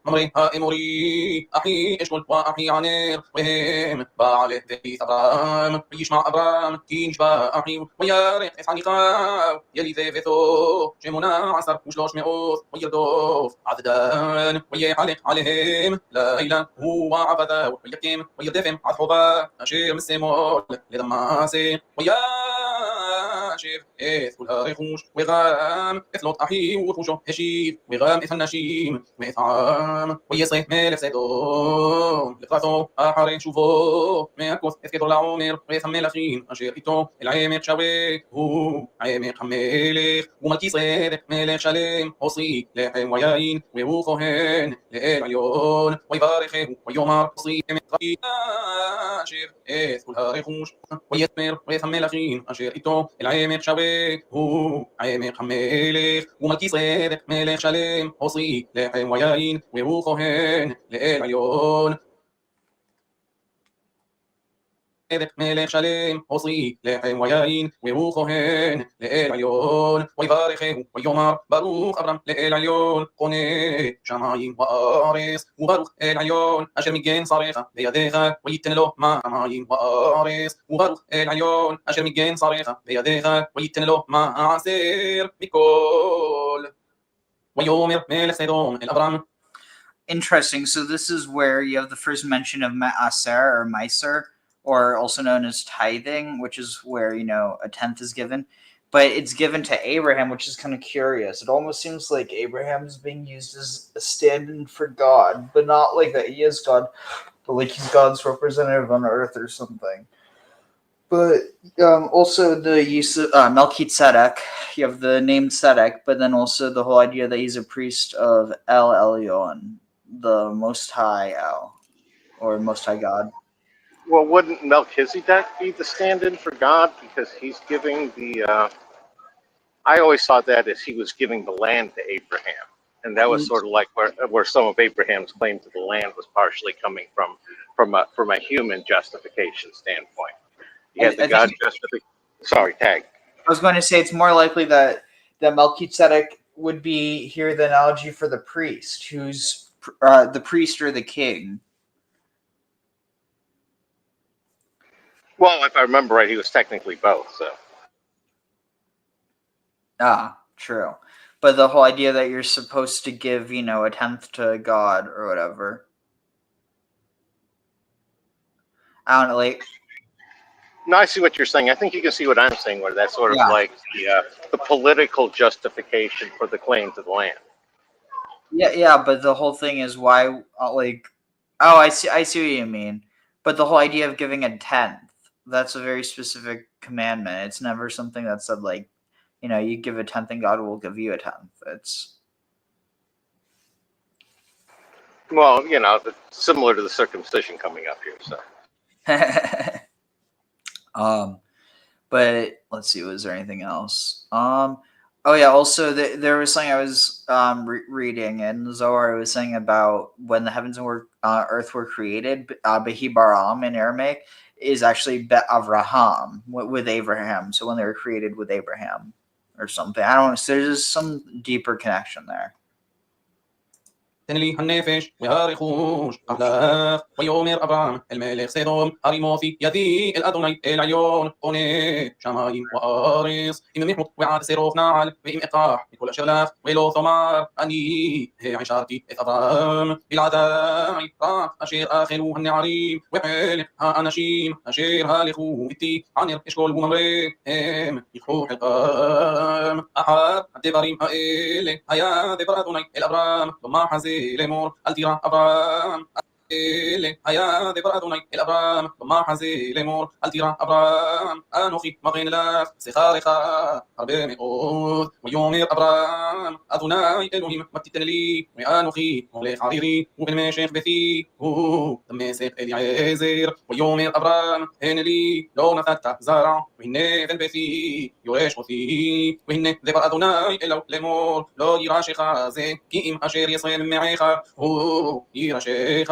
Speaker 8: ממרא האמורי, אחי אשכול ואחי ענר, והם בעלי ברית אברהם, וישמע אברהם, כי נשבע אחיו, וירך את חניכיו, ילידי ביתו, 18,300, וירדוף עד דן, ויחלק עליהם לילה, הוא ועבדיו, ויקים, וירדפם עד חובה, אשר משמאל לדמשק, וישב את כל הרכוש, וגם את לוט אחיו ורכושו השיב, וגם את הנשים ואת העם, ויעשה מלך סדום לקראתו אחרי שובו, מהכות את כדור לעומר, ואת המלכים אשר איתו אל עמק שווה, הוא עמק המלך, ומלכי צדק מלך שלם, עושי לחם ויין, והוא כהן לאל עליון, ויברכהו ויאמר עושי אמת רבי, אשר את כל הרכוש, ויתמר ואת המלכים אשר איתו אל עמק שווה, הוא עמק המלך, ומלכי צדק מלך שלם, עושי לחם ויין, והוא כהן לאל עליון, מלך שלם, עושי לחם ויין, והוא כהן לאל עליון, ויברכהו ויאמר ברוך אברהם לאל עליון, קונה שמיים וארץ, וברוך אל עליון אשר מגן שריך בידיך, וייתן לו מים וארץ, וברוך אל עליון אשר מגן שריך בידיך, וייתן לו מעשר מכל, ויאמר מלך סדום אל אברהם.
Speaker 2: Interesting. So this is where you have the first mention of Ma'aser or Meiser, or also known as tithing, which is where, you know, a tenth is given. But it's given to Abraham, which is kind of curious. It almost seems like Abraham is being used as a stand-in for God, but not like that he is God, but like he's God's representative on earth or something. But also the use of Melchizedek, you have the name Tzedek, but then also the whole idea that he's a priest of El Elyon, the Most High El, or Most High God.
Speaker 9: Well, wouldn't Melchizedek be the stand-in for God because he's giving the? I always thought that as he was giving the land to Abraham, and that was sort of like where some of Abraham's claim to the land was partially coming from a human justification standpoint. You had the God justification. Sorry, tag.
Speaker 2: I was going to say it's more likely that Melchizedek would be here the analogy for the priest, who's the priest or the king.
Speaker 9: Well, if I remember right, he was technically both. So.
Speaker 2: True. But the whole idea that you're supposed to give, a tenth to God or whatever. I don't know, like.
Speaker 9: No, I see what you're saying. I think you can see what I'm saying, where that's sort of like the political justification for the claim to the land.
Speaker 2: Yeah, but the whole thing is why, I see what you mean. But the whole idea of giving a tenth, that's a very specific commandment. It's never something that said, like, you give a tenth and God will give you a tenth. It's.
Speaker 9: Well, similar to the circumcision coming up here, so.
Speaker 2: But let's see, was there anything else? Oh yeah, also there was something I was reading, and Zohar was saying about when the heavens and earth were created. Behi Baram in Aramaic is actually Bet Avraham with Abraham. So when they were created with Abraham or something, I don't know. So there's some deeper connection there.
Speaker 8: תן לי הנפש והרכוש אבלך ויאמר אברהם אל מלך סדום הרימותי ידי אל אדוני אל עליון פונה שמיים וארץ אם מחמות ועד שרוף נעל ואם אקח מכל אשר לך ולא תאמר אני העשרתי את אברהם בלעדיי רק אשר אכלו הנערים וחלק האנשים אשר הלכו איתי ענר אשכול וממרא הם יקחו חלקם אחר הדברים האלה היה דבר אדוני אל אברהם במחזה לאמור אל תירא אברהם היה דבר אדוני אל אברהם במחזה לאמור אל תירא אברהם אנוכי מכין לך שכרך הרבה מאוד ויאמר אברהם אדוני אלוהים מה תיתן לי ואנוכי מולך ערירי ובן משך ביתי הוא דמשך אליעזר ויאמר אברהם הנה לי לא נתת זרע והנה בן ביתי יורש אותי והנה דבר אדוני אלוהו לאמור לא יירשך זה כי אם אשר יעשה ממעך הוא יירשך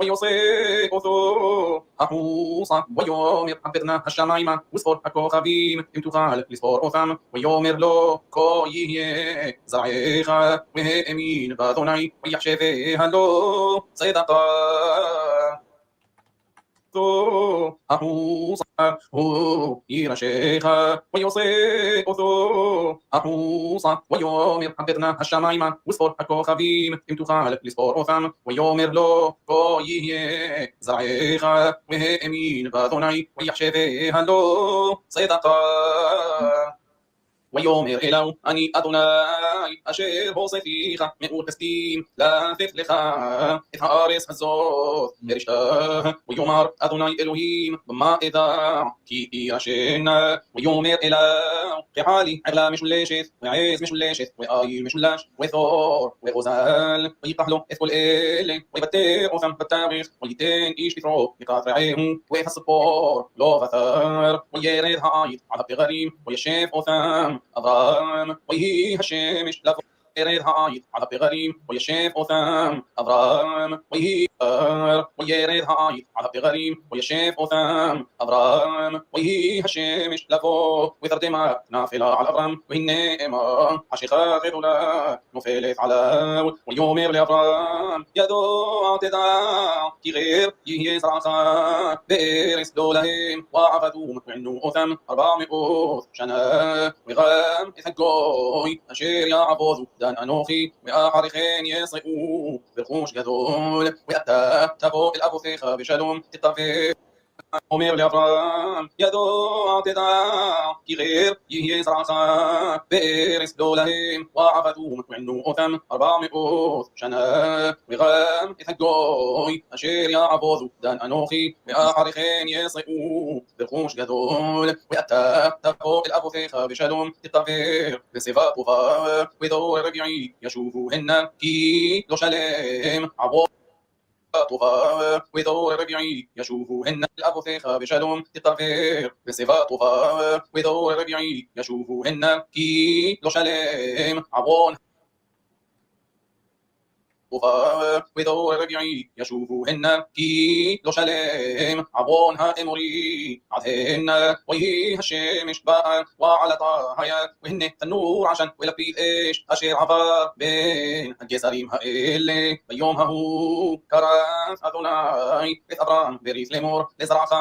Speaker 8: ויעשה אותו החוצה ויאמר הבטנה השמיימה וספור הכוכבים אם תוכל לספור אותם ויאמר לו כה יהיה זרעך והאמין באדוני ויחשביה לו צדקה החוצה הוא יירשך ויעשה אותו החוצה ויאמר הבטנה השמיימה וספור הכוכבים אם תוכל לספור אותם ויאמר לו כה יהיה זרעך והאמין באדוני ויחשביה לו צדקה ויאמר אלוהו אני אדוני אשר הוסיפך מאור כספים לתת לך את הארץ הזאת לרשתה ויאמר אדוני אלוהים במה אדע כי תירשנה ויאמר אלוהו קחה לי עגלה משולשת ועז משולשת ועיל משולש ותור ואוזל ויקח לו את כל אלה ויבטר אותם בתאריך וייתן איש פטרו לקט רעהו ואת הספור לא ותר וירד העית על הפגרים וישב אותם אברהם ויהי השמש לבוא ירד העית על הפגרים וישב אותם אברהם ויהי וירד העית על הפגרים וישב אותם אברהם ויהי השמש לבוא ותרדמה נפלה על אברהם והנה אימה חשכה גדולה נופלת עליו ויאמר לאברהם ידוע תדע כי גר יהיה זרעך בארץ לא להם ועבדו וענו אותם 400 שנה וגם את הגוי אשר יעבודו דן אנוכי ואחרי כן יסעו ברכוש גדול ואתה תבוא אל אבותיך בשלום תתווה אומר לאברהם ידוע תדע כי גר יהיה זרעך בארץ לא להם ועבדו וענו אותם 400 שנה וגם את הגוי אשר יעבודו דן אנוכי ואחרי כן יסעו ברכוש גדול ואתה תבוא אל אבותיך בשלום תתבר בשיבה טובה ודור רביעי ישובו הנה כי לא שלם עבוד טובה ודור רביעי ישובו הנה אל אבותיך בשלום תתבר בשיבה טובה ודור רביעי ישובו הנה כי לא שלם עוון ודור רביעי ישובוהן כי לא שלם עוון האמורי עדהן ויהי השמש באה ועלתה היה והנה תנור עשן ולפיד אש אשר עבר בין הגזרים האלה ביום ההוא קרא אדוני את אברהם ברית לאמור לזרעך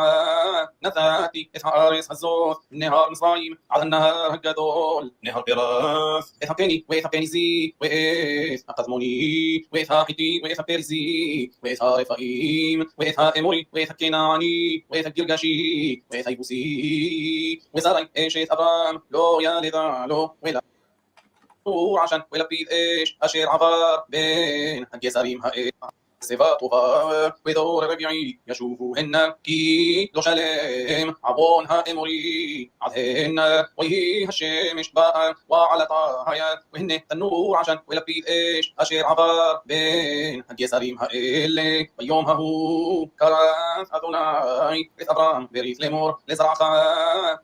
Speaker 8: נתתי את הארץ הזאת נהר מצרים על הנהר הגדול נהר פרת את הפני ואת הפניזי ואת הקדמוני ואת החיטי ואת הפריזי ואת הרפאים ואת האמורי ואת הקנעני ואת הגרגשי ואת היבוסי ושרי אשת אברהם לא ילדה לו נור עשן ולפיד אש אשר עבר בין הגזרים האלה שיבה טובה ודור רביעי ישובוהן כי לא שלם עוון האמורי עדהן ויהי השמש באה ועלתה היה והנה תנור עשן ולפיד אש אשר עבר בין הגזרים האלה ביום ההוא קרא אדוני את אברהם ברית לאמור לזרעך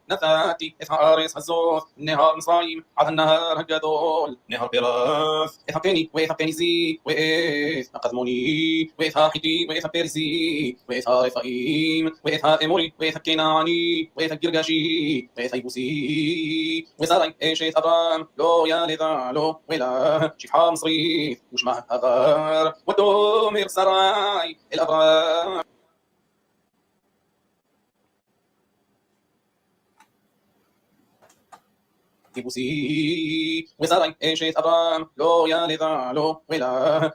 Speaker 8: נתתי את הארץ הזאת נהר מצרים עד הנהר הגדול נהר פרת את הפני ואת הפניזי ואת הקדמוני ואת החיטי ואת הפריזי ואת הרפאים ואת האמורי ואת הקנעני ואת הגרגשי ואת היבוסי ושרי אשת אברהם לא ילדה לו אלא שפחה מצרית ושמה הגר ותאמר שרי אל אברהם יבוסי ושרי אשת אברהם לא ילדה לו אלא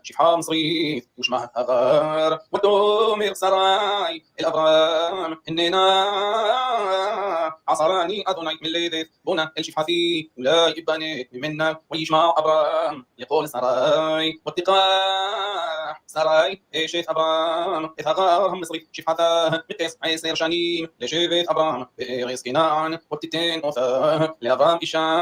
Speaker 8: שפחה מצרית ושמה הגר ותאמר שרי אל אברהם הננה עصرني אדוני מלדת בונה אל שפחתי אולי יבנה ממנה וישמע אברהם יقول שרי ותיקח שרי אשת אברהם את הגר המצרית שפחתה מקץ 10 שנים לשבט אברהם בארץ כנען ותיתן אותה לאברהם אישה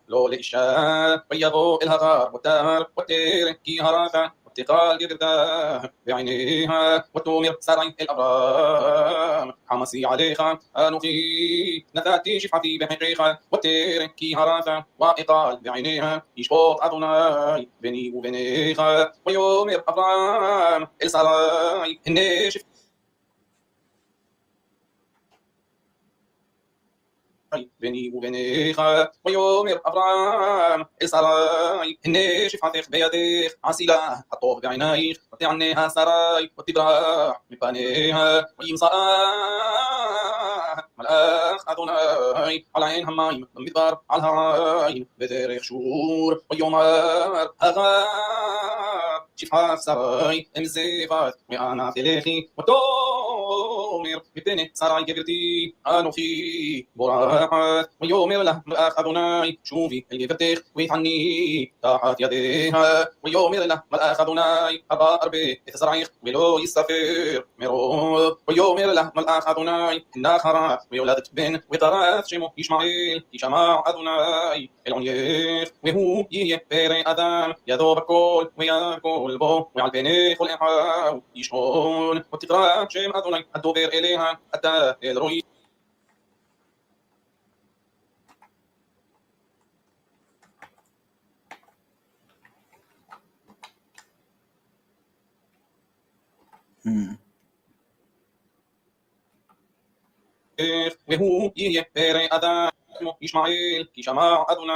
Speaker 8: לא לאישה ויבוא אל הגר ותהר ותרא כי הרתה ותקל גברתה בעיניה ותאמר שרי אל אברהם חמסי עליך אנוכי נתתי שפחתי בחיקך ותרא כי הרתה ואקל בעיניה ישפוט אדוני ביני וביניך ויאמר אברהם אל שרי הנה שפחתי ביני וביניך ויאמר אברהם אל שרי הנה שפחתך בידך עשי לה הטוב בעינייך ותעניה שרי ותברח מפניה וימצאה מלאך אדוני על עין המים במדבר על העין בדרך שור ויאמר הגר שפחת שרי אם זבת ואנה תלכי ותאמר מפני שרי גברתי אנוכי בורחת ויאמר לה מלאך אדוני שובי אל גברתך והתעני תחת ידיה ויאמר לה מלאך אדוני הרבה את זרעך ולא יספר מרוב ויאמר לה מלאך אדוני הנך הרת ויולדת בן וקראת שמו ישמעאל ישמע אדוני אל ענייך והוא יהיה פרא אדם ידו בכל ויאכול בו ועל פני כל אחיו ישכון ותקרא שם אדוני הדובר אליה אתה אל רואי והוא יהיה פרא אדם ישמעאל כי שמע אדוני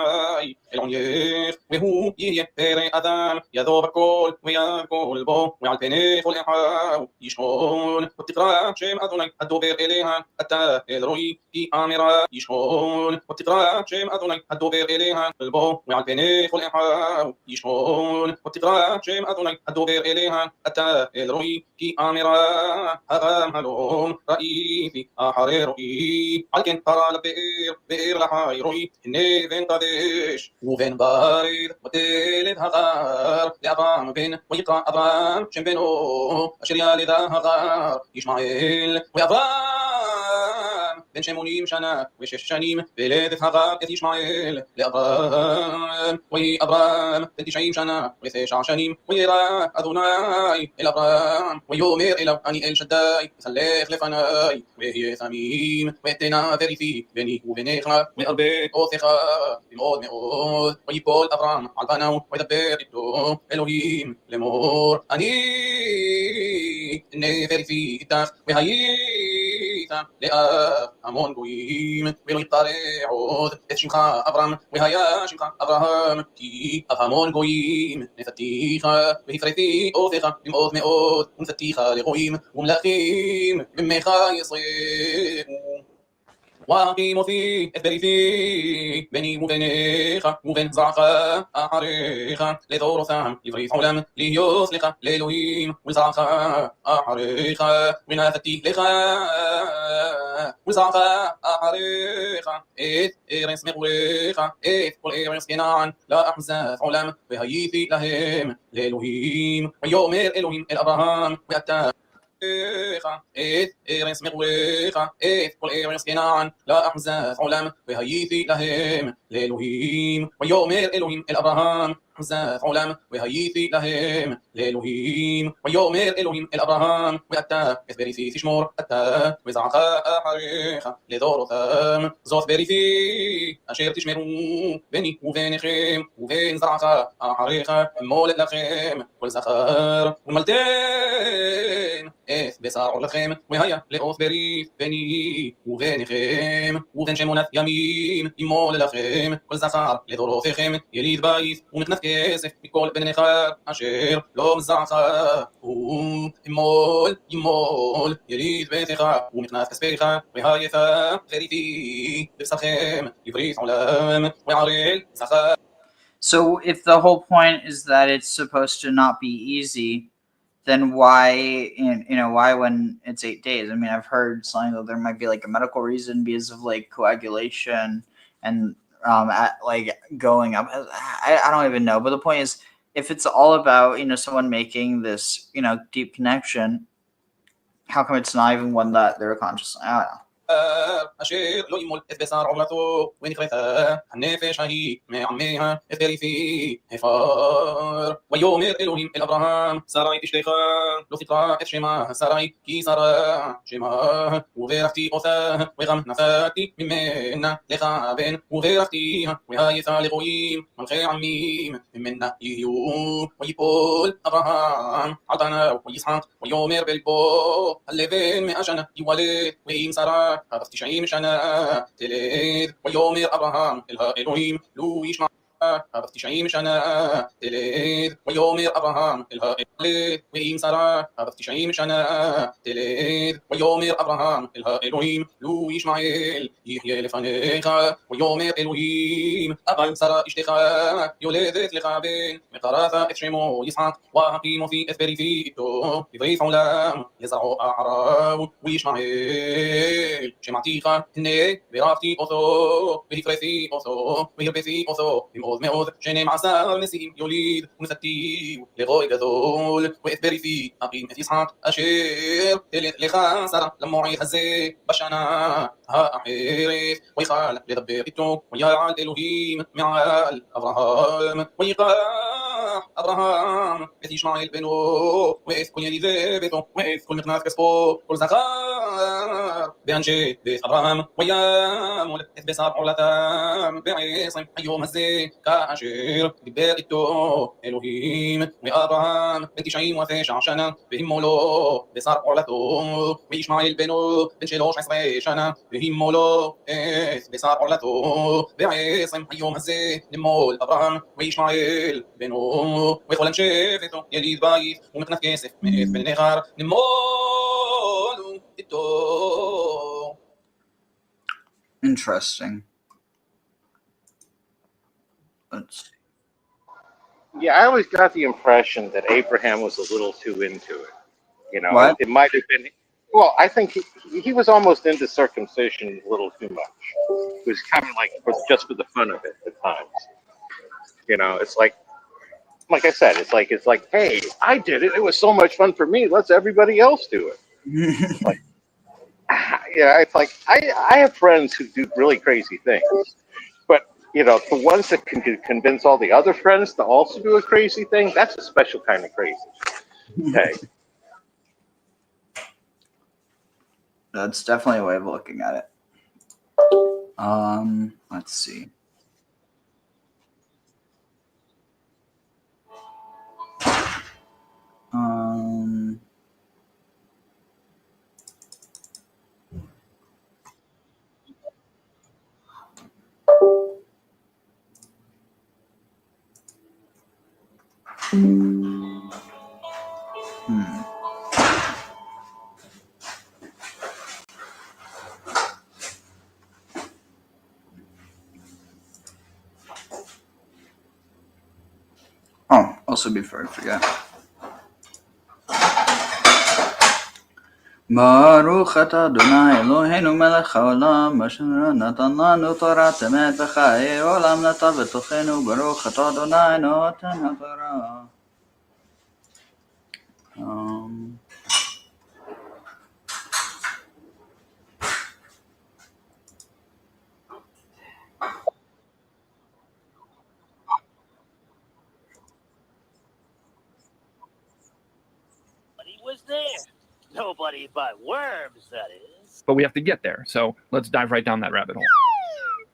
Speaker 8: אל ענייך והוא יהיה פרא אדם ידו בכל ויאכול בו ועל פני כל אחיו ישכון ותקרא שם אדוני הדובר אליה אתה אל רואי כי אמירה ישכון ותקרא שם אדוני הדובר אליה בו ועל פני כל אחיו ישכון ותקרא שם אדוני הדובר אליה אתה אל רואי כי אמירה הרם הלום ראיתי אחרי רואי על כן קרא לבאר באר לחי רואי הנה בן קדש ובן ברד ותלד הגר לאברהם בן ויקרא אברהם שם בנו אשר ילדה הגר ישמעאל ואברהם בן 80 שנה ו6 שנים, ולדת הרב את ישמעאל לאברהם. ויהי אברהם בן 90 שנה ו9 שנים, וירא אדוני אל אברהם, ויאמר אליו אני אל שדי, סלח לפניי, ואהיה תמים, ואתנה בריתי ביני וביניך, וארבה עוזך מאוד מאוד. ויפול אברהם על פניו, וידבר איתו אלוהים לאמור, אני הנה בריתי איתך, והיית לאב המון גויים, ולא יתרע עוד את שמך אברהם, והיה שמך אברהם, כי אב המון גויים נתתיך, והפרתי עוזך במאוד מאוד, ונתתיך לגויים ומלכים ממך יסרבו. ואקים אותי את בריתי ביני וביניך ובין זרעך אחריך לדורותם לברית עולם, להיות לך לאלוהים, ולזרעך אחריך, ונתתי לך ולזרעך אחריך את ארץ מגוריך, את כל ארץ כנען לאחוזת עולם, והייתי להם לאלוהים. ויאמר אלוהים אל אברהם, ואתה את ארץ מגוריך, את כל ארץ כנען לאחוזת עולם, והייתי להם לאלוהים. ויאמר אלוהים אל אברהם, אחוזת עולם, והייתי להם לאלוהים. ויאמר אלוהים אל אברהם, ואתה את בריתי תשמור, אתה וזרעך אחריך לדורותם. זאת בריתי אשר תשמרו ביני וביניכם ובין זרעך אחריך, מולד לכם כל זכר, ומלתן את בשר עולתכם, והיה לאות ברית ביני וביניכם ובין 8 ימים, ימול לכם כל זכר לדורותיכם, יליד בית ומתנת כסף מכל בן נכר אשר לא מזרעך, ימול יליד ביתך ומתנת כספיך, והיית בריתי בבשרכם לברית עולם, וערל זכר.
Speaker 2: So if the whole point is that it's supposed to not be easy, then why, why when it's 8 days? I mean, I've heard something that there might be like a medical reason because of like coagulation and going up. I don't even know. But the point is, if it's all about, someone making this, deep connection, how come it's not even one that they're conscious? I don't know.
Speaker 8: אשר לא ימול את בשר עורלתו, ונכרתה הנפש ההיא מעמיה את בריתי הפר. ויאמר אלוהים אל אברהם, שרי אשתך לא תקרא את שמה שרי, כי שרה שמה, וברכתי אותה, וגם נתתי ממנה לך בן, וברכתיה, והיית לגויים מלכי עמים ממנה יהיו. ויפול אברהם על פניו ויצחק, ויאמר בלבו, הלבן 100 שנה יוולד, ואם שרה 90 שנה תלד. ויאמר אברהם אל האלוהים, לו ישמע 90 שנה תלד. ויאמר אברהם אל האלוהים, ואם שרה 90 שנה תלד. ויאמר אברהם אל האלוהים, לו ישמעאל יחיה לפניך. ויאמר אלוהים, אבל שרה אשתך יולדת לך בן, וקראת את שמו יצחק, והקים אותי את בריתי איתו בברית עולם, לזרעו אחריו וישמעאל. שמעתיך, הנה ברכתי אותו, והפרתי אותו, והרביתי אותו מאוד מאוד, 12 נשיאים יוליד, ונתתי לגוי גדול, ואת בריתי אקים את יצחק, אשר תלד לך שרה למועד הזה בשנה האחרת. ויכל לדבר איתו, ויעל אלוהים מעל אברהם, ויקח אברהם את ישמעאל בנו, ואת כל ילידי ביתו, ואת כל מכנת כספו, כל זכר באנשי בית אברהם, וימול את בשר עולתם ב20 היום הזה, כאשר דיבר איתו אלוהים. ואברהם בן 99 שנה, והימולו בשר עולתו, וישמעאל בנו בן 13 שנה, והימולו את בשר עולתו ב20 היום הזה, למול אברהם וישמעאל בנו, וכל אנשי ביתו יליד בית ומכנת כסף מאת בן נכר, למולו איתו.
Speaker 2: Interesting. Let's see.
Speaker 9: Yeah, I always got the impression that Abraham was a little too into it.
Speaker 2: What?
Speaker 9: It might have been. Well, I think he was almost into circumcision a little too much. It was kind of like just for the fun of it at times. It's like I said, it's like, hey, I did it. It was so much fun for me. Let's everybody else do it. Yeah, it's like I have friends who do really crazy things, but the ones that can convince all the other friends to also do a crazy thing, that's a special kind of crazy. Okay.
Speaker 2: That's definitely a way of looking at it. Let's see. Oh, also before I forget. Baruch atah Adonai Eloheinu melech haolam asher natan lanu Torah emet v'chayei olam natan b'tochenu Baruch atah Adonai noten haTorah.
Speaker 10: Was there. Nobody but worms, that is.
Speaker 8: But we have to get there, so let's dive right down that rabbit hole.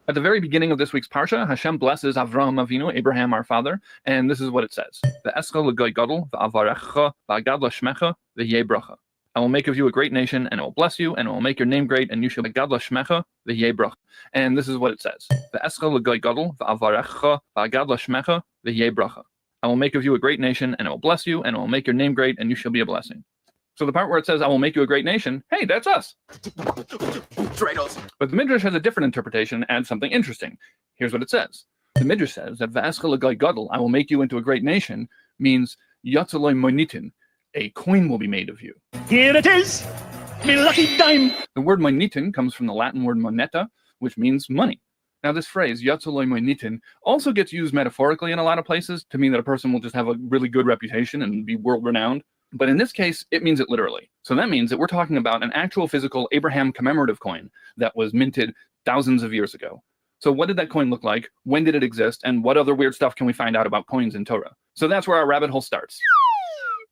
Speaker 8: At the very beginning of this week's Parsha, Hashem blesses Abram Avinu, Abraham our father, and this is what it says. Ve'eschel l'goy gadol ve'avarecha ve'agad l'shmecha ve'yeh bracha. I will make of you a great nation, and I will bless you, and I will make your name great, and you shall be agad l'shmecha ve'yeh bracha. And this is what it says. Ve'eschel l'goy gadol ve'avarecha ve'agad l'shmecha ve'yeh bracha. I will make of you a great nation, and I will bless you, and I will make your name great, and you shall be a blessing. So the part where it says, I will make you a great nation, hey, that's us. But the Midrash has a different interpretation and adds something interesting. Here's what it says. The Midrash says that V'aschel l'goy gadol, I will make you into a great nation, means Yatzaloi moinitin, a coin will be made of you.
Speaker 10: Here it is, me lucky dime.
Speaker 8: The word moinitin comes from the Latin word moneta, which means money. Now this phrase, Yatzaloi moinitin, also gets used metaphorically in a lot of places to mean that a person will just have a really good reputation and be world-renowned. But in this case, it means it literally. So that means that we're talking about an actual physical Abraham commemorative coin that was minted thousands of years ago. So what did that coin look like? When did it exist? And what other weird stuff can we find out about coins in Torah? So that's where our rabbit hole starts.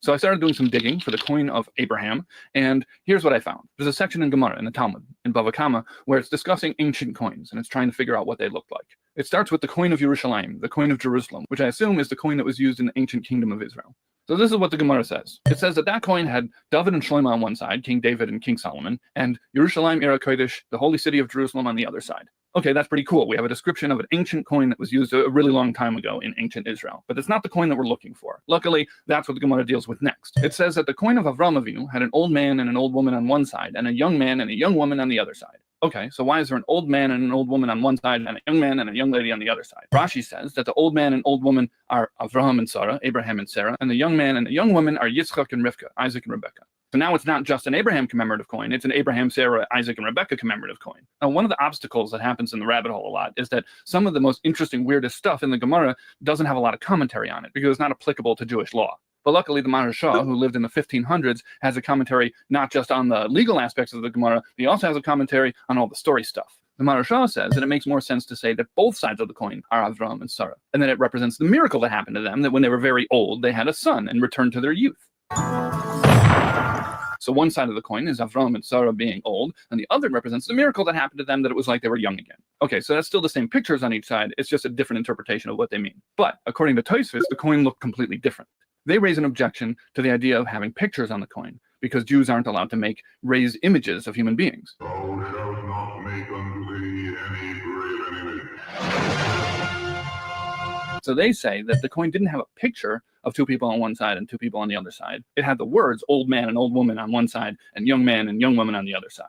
Speaker 8: So I started doing some digging for the coin of Abraham, and here's what I found. There's a section in Gemara, in the Talmud, in Bava Kama, where it's discussing ancient coins, and it's trying to figure out what they looked like. It starts with the coin of Yerushalayim, the coin of Jerusalem, which I assume is the coin that was used in the ancient kingdom of Israel. So this is what the Gemara says. It says that that coin had David and Shlomo on one side, King David and King Solomon, and Yerushalayim Ir HaKodesh, the holy city of Jerusalem, on the other side. Okay, that's pretty cool. We have a description of an ancient coin that was used a really long time ago in ancient Israel. But it's not the coin that we're looking for. Luckily, that's what the Gemara deals with next. It says that the coin of Avram Avinu had an old man and an old woman on one side, and a young man and a young woman on the other side. Okay, so why is there an old man and an old woman on one side and a young man and a young lady on the other side? Rashi says that the old man and old woman are Avraham and Sarah, Abraham and Sarah, and the young man and the young woman are Yitzchak and Rivka, Isaac and Rebekah. So now it's not just an Abraham commemorative coin, it's an Abraham, Sarah, Isaac, and Rebekah commemorative coin. Now, one of the obstacles that happens in the rabbit hole a lot is that some of the most interesting, weirdest stuff in the Gemara doesn't have a lot of commentary on it because it's not applicable to Jewish law. But luckily, the Parshah, who lived in the 1500s, has a commentary not just on the legal aspects of the Gemara, he also has a commentary on all the story stuff. The Parshah says that it makes more sense to say that both sides of the coin are Avram and Sarah, and that it represents the miracle that happened to them, that when they were very old, they had a son and returned to their youth. So one side of the coin is Avram and Sarah being old, and the other represents the miracle that happened to them, that it was like they were young again. Okay, so that's still the same pictures on each side, it's just a different interpretation of what they mean. But according to Tosfos, the coin looked completely different. They raise an objection to the idea of having pictures on the coin, because Jews aren't allowed to raise images of human beings.
Speaker 11: Thou shalt not make unto thee any graven image.
Speaker 8: So they say that the coin didn't have a picture of two people on one side and two people on the other side. It had the words old man and old woman on one side and young man and young woman on the other side.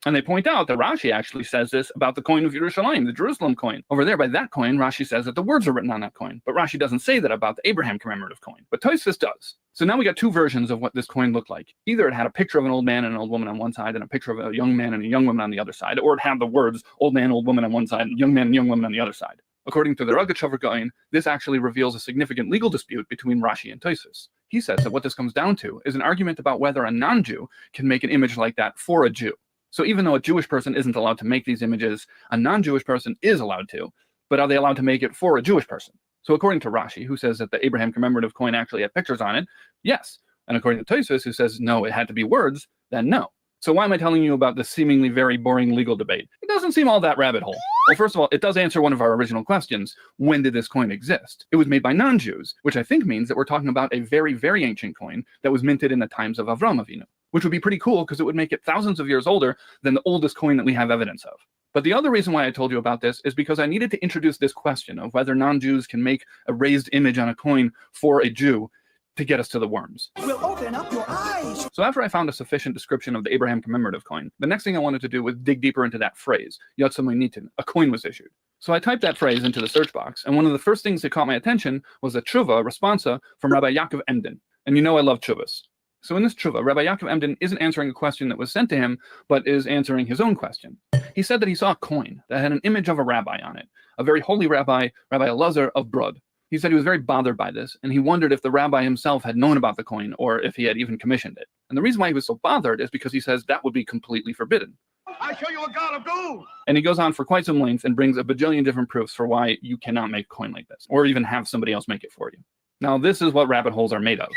Speaker 8: And they point out that Rashi actually says this about the coin of Yerushalayim, the Jerusalem coin. Over there by that coin, Rashi says that the words are written on that coin. But Rashi doesn't say that about the Abraham commemorative coin. But Tosfos does. So now we got two versions of what this coin looked like. Either it had a picture of an old man and an old woman on one side and a picture of a young man and a young woman on the other side, or it had the words old man, old woman on one side, and young man and young woman on the other side. According to the Rogatchover Gaon, this actually reveals a significant legal dispute between Rashi and Tosfos. He says that what this comes down to is an argument about whether a non-Jew can make an image like that for a Jew.
Speaker 12: So even though a Jewish person isn't allowed to make these images, a non-Jewish person is allowed to, but are they allowed to make it for a Jewish person? So according to Rashi, who says that the Abraham commemorative coin actually had pictures on it, yes. And according to Tosfos, who says no, it had to be words, then no. So why am I telling you about this seemingly very boring legal debate? It doesn't seem all that rabbit hole. Well, first of all, it does answer one of our original questions. When did this coin exist? It was made by non-Jews, which I think means that we're talking about a very, very ancient coin that was minted in the times of Avram Avinu, which would be pretty cool because it would make it thousands of years older than the oldest coin that we have evidence of. But the other reason why I told you about this is because I needed to introduce this question of whether non-Jews can make a raised image on a coin for a Jew to get us to the worms.
Speaker 1: Will open up your eyes.
Speaker 12: So after I found a sufficient description of the Abraham commemorative coin, the next thing I wanted to do was dig deeper into that phrase, Yad Nitin, a coin was issued. So I typed that phrase into the search box, and one of the first things that caught my attention was a tshuva, responsa, from Rabbi Yaakov Emden. And you know I love tshuvas. So in this tshuva, Rabbi Yaakov Emden isn't answering a question that was sent to him, but is answering his own question. He said that he saw a coin that had an image of a rabbi on it, a very holy rabbi, Rabbi Elazar of Brod. He said he was very bothered by this, and he wondered if the rabbi himself had known about the coin, or if he had even commissioned it. And the reason why he was so bothered is because he says that would be completely forbidden.
Speaker 11: I show you a god of gold.
Speaker 12: And he goes on for quite some length and brings a bajillion different proofs for why you cannot make a coin like this, or even have somebody else make it for you. Now, this is what rabbit holes are made of.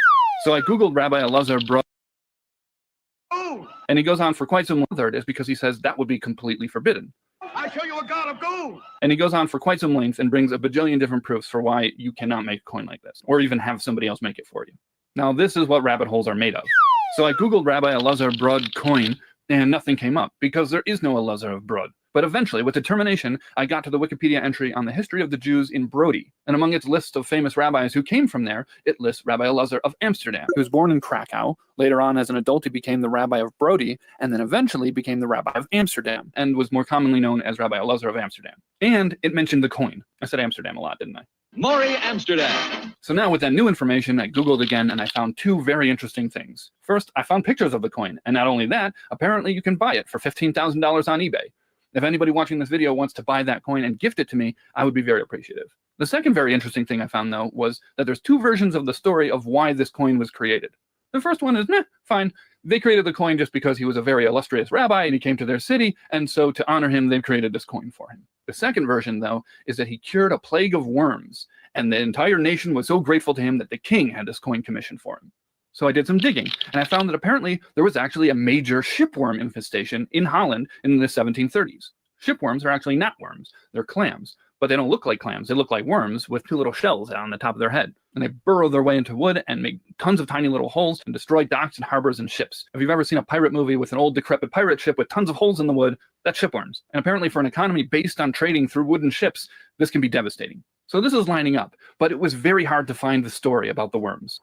Speaker 12: So I Googled Rabbi Elazar Brod, and he goes on for quite some length is because he says that would be completely forbidden.
Speaker 11: I show you a god of gold.
Speaker 12: And he goes on for quite some length and brings a bajillion different proofs for why you cannot make a coin like this, or even have somebody else make it for you. Now, this is what rabbit holes are made of. So I Googled Rabbi Elazar Brod coin, and nothing came up, because there is no Elazar of Brod. But eventually, with determination, I got to the Wikipedia entry on the history of the Jews in Brody, and among its list of famous rabbis who came from there, it lists Rabbi Elazar of Amsterdam, who was born in Krakow. Later on, as an adult, he became the rabbi of Brody, and then eventually became the rabbi of Amsterdam, and was more commonly known as Rabbi Elazar of Amsterdam. And it mentioned the coin. I said Amsterdam a lot, didn't I?
Speaker 13: Maury Amsterdam.
Speaker 12: So now with that new information, I Googled again, and I found two very interesting things. First, I found pictures of the coin, and not only that, apparently you can buy it for $15,000 on eBay. If anybody watching this video wants to buy that coin and gift it to me, I would be very appreciative. The second very interesting thing I found, though, was that there's two versions of the story of why this coin was created. The first one is, fine. They created the coin just because he was a very illustrious rabbi and he came to their city, and so to honor him, they've created this coin for him. The second version, though, is that he cured a plague of worms, and the entire nation was so grateful to him that the king had this coin commissioned for him. So I did some digging, and I found that apparently there was actually a major shipworm infestation in Holland in the 1730s. Shipworms are actually not worms, they're clams, but they don't look like clams, they look like worms with two little shells on the top of their head. And they burrow their way into wood and make tons of tiny little holes and destroy docks and harbors and ships. If you've ever seen a pirate movie with an old decrepit pirate ship with tons of holes in the wood, that's shipworms. And apparently for an economy based on trading through wooden ships, this can be devastating. So this is lining up, but it was very hard to find the story about the worms.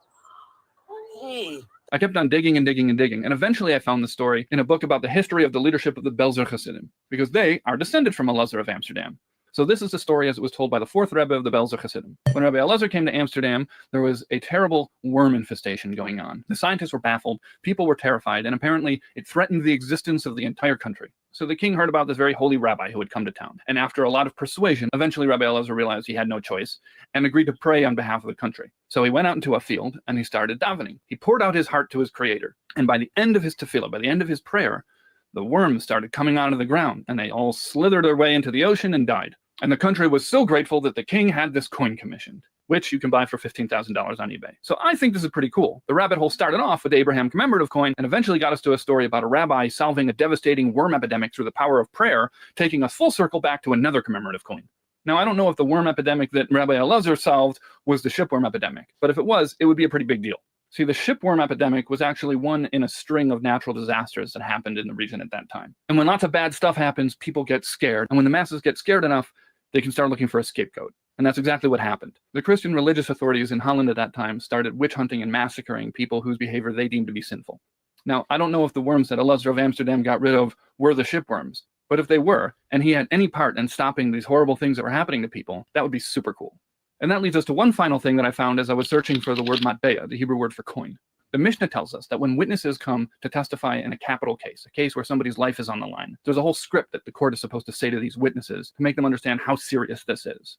Speaker 12: I kept on digging and digging and digging, and eventually I found the story in a book about the history of the leadership of the Belzer Hasidim, because they are descended from Elazar of Amsterdam. So this is the story as it was told by the fourth Rebbe of the Belzer Hasidim. When Rabbi Elazar came to Amsterdam, there was a terrible worm infestation going on. The scientists were baffled, people were terrified, and apparently it threatened the existence of the entire country. So the king heard about this very holy rabbi who had come to town. And after a lot of persuasion, eventually Rabbi Elazar realized he had no choice and agreed to pray on behalf of the country. So he went out into a field and he started davening. He poured out his heart to his creator. And by the end of his tefillah, by the end of his prayer, the worms started coming out of the ground and they all slithered their way into the ocean and died. And the country was so grateful that the king had this coin commissioned, which you can buy for $15,000 on eBay. So I think this is pretty cool. The rabbit hole started off with the Abraham commemorative coin and eventually got us to a story about a rabbi solving a devastating worm epidemic through the power of prayer, taking us full circle back to another commemorative coin. Now, I don't know if the worm epidemic that Rabbi Elazar solved was the shipworm epidemic, but if it was, it would be a pretty big deal. See, the shipworm epidemic was actually one in a string of natural disasters that happened in the region at that time. And when lots of bad stuff happens, people get scared. And when the masses get scared enough, they can start looking for a scapegoat. And that's exactly what happened. The Christian religious authorities in Holland at that time started witch hunting and massacring people whose behavior they deemed to be sinful. Now, I don't know if the worms that Elazar of Amsterdam got rid of were the shipworms, but if they were, and he had any part in stopping these horrible things that were happening to people, that would be super cool. And that leads us to one final thing that I found as I was searching for the word matbea, the Hebrew word for coin. The Mishnah tells us that when witnesses come to testify in a capital case, a case where somebody's life is on the line, there's a whole script that the court is supposed to say to these witnesses to make them understand how serious this is.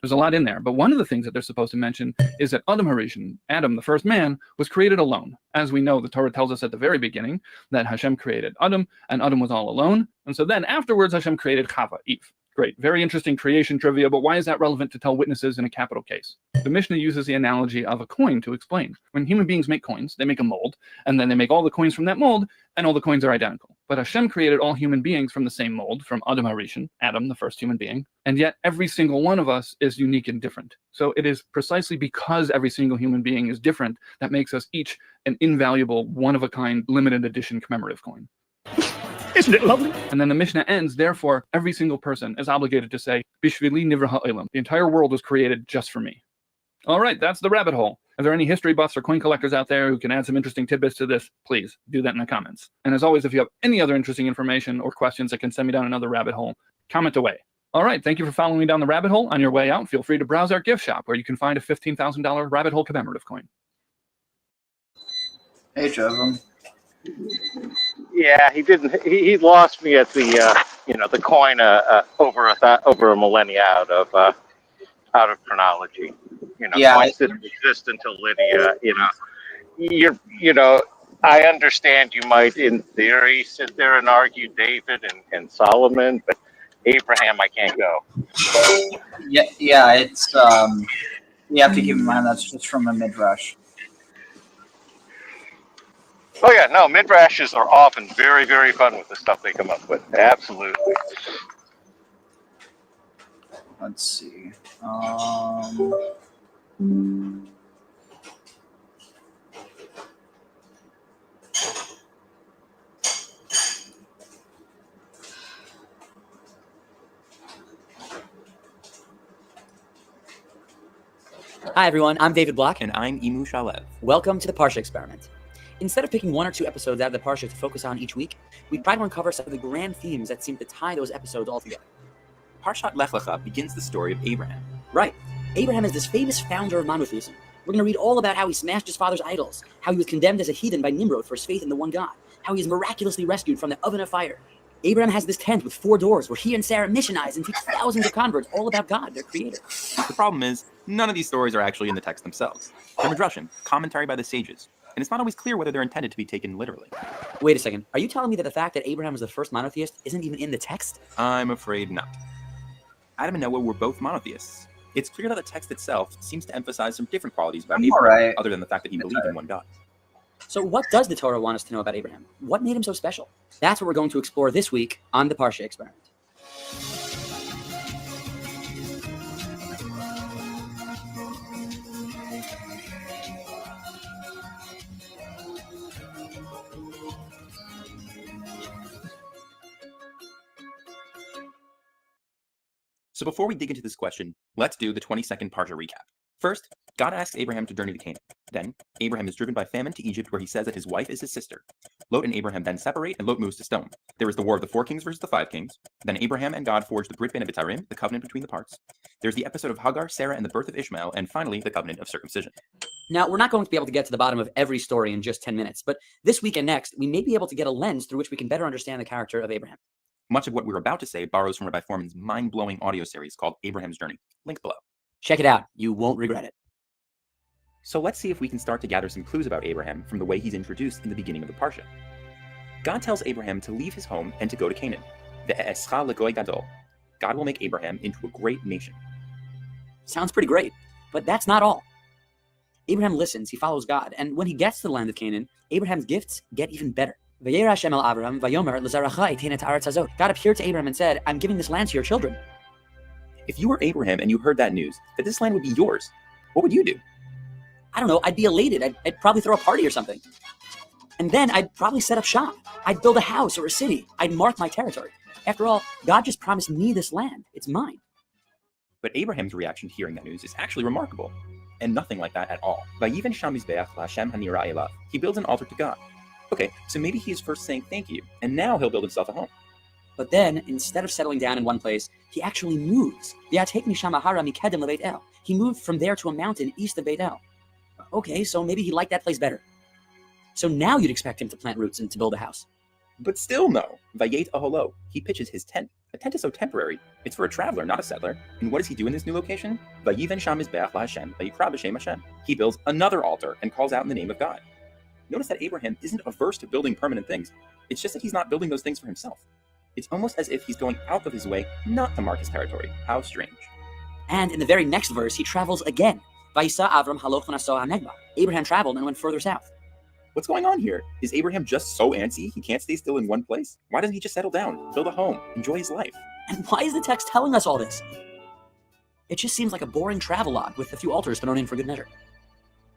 Speaker 12: There's a lot in there, but one of the things that they're supposed to mention is that Adam Harishon, Adam, the first man, was created alone. As we know, the Torah tells us at the very beginning that Hashem created Adam, and Adam was all alone. And so then afterwards, Hashem created Chava, Eve. Great, very interesting creation trivia, but why is that relevant to tell witnesses in a capital case? The Mishnah uses the analogy of a coin to explain. When human beings make coins, they make a mold, and then they make all the coins from that mold, and all the coins are identical. But Hashem created all human beings from the same mold, from Adam Harishon, Adam, the first human being, and yet every single one of us is unique and different. So it is precisely because every single human being is different that makes us each an invaluable, one-of-a-kind, limited edition commemorative coin. Isn't it lovely? And then the Mishnah ends, therefore, every single person is obligated to say, Bishvili nivra ha'olam. The entire world was created just for me. All right, that's the rabbit hole. Are there any history buffs or coin collectors out there who can add some interesting tidbits to this? Please do that in the comments. And as always, if you have any other interesting information or questions that can send me down another rabbit hole, comment away. All right, thank you for following me down the rabbit hole. On your way out, feel free to browse our gift shop where you can find a $15,000 rabbit hole commemorative coin.
Speaker 2: Hey, Abram.
Speaker 9: Yeah, he didn't. He lost me at the the coin over a millennia out of chronology. Coins didn't exist until Lydia. I understand you might, in theory, sit there and argue David and Solomon, but Abraham, I can't go.
Speaker 2: Yeah, it's you have to keep in mind that's just from a midrash.
Speaker 9: Oh yeah, no, midrashes are often very, very fun with the stuff they come up with. Absolutely.
Speaker 2: Let's see.
Speaker 14: Hi everyone, I'm David Block.
Speaker 15: And I'm Emu Shalev.
Speaker 14: Welcome to the Parshah experiment. Instead of picking 1 or 2 episodes out of the Parsha to focus on each week, we try to uncover some of the grand themes that seem to tie those episodes all together.
Speaker 15: Parshat Lech Lecha begins the story of Abraham.
Speaker 14: Right. Abraham is this famous founder of monotheism. We're going to read all about how he smashed his father's idols, how he was condemned as a heathen by Nimrod for his faith in the one God, how he is miraculously rescued from the oven of fire. Abraham has this tent with 4 doors where he and Sarah missionize and teach thousands of converts all about God, their creator.
Speaker 15: The problem is, none of these stories are actually in the text themselves. They're midrashim, commentary by the sages. And it's not always clear whether they're intended to be taken literally.
Speaker 14: Wait a second. Are you telling me that the fact that Abraham was the first monotheist isn't even in the text?
Speaker 15: I'm afraid not. Adam and Noah were both monotheists. It's clear that the text itself seems to emphasize some different qualities about Abraham, other than the fact that he believed in one God.
Speaker 14: So what does the Torah want us to know about Abraham? What made him so special? That's what we're going to explore this week on the Parsha experiment.
Speaker 15: So before we dig into this question, let's do the 20-second Parsha recap. First, God asks Abraham to journey to Canaan. Then, Abraham is driven by famine to Egypt, where he says that his wife is his sister. Lot and Abraham then separate, and Lot moves to stone. There is the war of the 4 kings versus the 5 kings. Then Abraham and God forge the Brit Bein HaBitarim, the covenant between the parts. There's the episode of Hagar, Sarah, and the birth of Ishmael, and finally, the covenant of circumcision.
Speaker 14: Now, we're not going to be able to get to the bottom of every story in just 10 minutes, but this week and next, we may be able to get a lens through which we can better understand the character of Abraham.
Speaker 15: Much of what we're about to say borrows from Rabbi Foreman's mind-blowing audio series called Abraham's Journey. Link below.
Speaker 14: Check it out. You won't regret it.
Speaker 15: So let's see if we can start to gather some clues about Abraham from the way he's introduced in the beginning of the Parsha. God tells Abraham to leave his home and to go to Canaan. Ve'escha legoy gadol. God will make Abraham into a great nation.
Speaker 14: Sounds pretty great, but that's not all. Abraham listens, he follows God, and when he gets to the land of Canaan, Abraham's gifts get even better. God appeared to Abraham and said, I'm giving this land to your children.
Speaker 15: If you were Abraham and you heard that news, that this land would be yours, what would you do?
Speaker 14: I don't know, I'd be elated. I'd probably throw a party or something. And then I'd probably set up shop. I'd build a house or a city. I'd mark my territory. After all, God just promised me this land. It's mine.
Speaker 15: But Abraham's reaction to hearing that news is actually remarkable, and nothing like that at all. He builds an altar to God. Okay, so maybe he is first saying thank you, and now he'll build himself a home.
Speaker 14: But then, instead of settling down in one place, he actually moves. He moved from there to a mountain east of Beit El. Okay, so maybe he liked that place better. So now you'd expect him to plant roots and to build a house.
Speaker 15: But still no. Vayet aholo. He pitches his tent. A tent is so temporary. It's for a traveler, not a settler. And what does he do in this new location? Vayiven sham mizbeach laHashem, vayikra b'shem Hashem. He builds another altar and calls out in the name of God. Notice that Abraham isn't averse to building permanent things. It's just that he's not building those things for himself. It's almost as if he's going out of his way not to mark his territory. How strange.
Speaker 14: And in the very next verse, he travels again. Vayisa Avram haloch v'naso ha'negba. Abraham traveled and went further south.
Speaker 15: What's going on here? Is Abraham just so antsy he can't stay still in one place? Why doesn't he just settle down, build a home, enjoy his life?
Speaker 14: And why is the text telling us all this? It just seems like a boring travelogue with a few altars thrown in for good measure.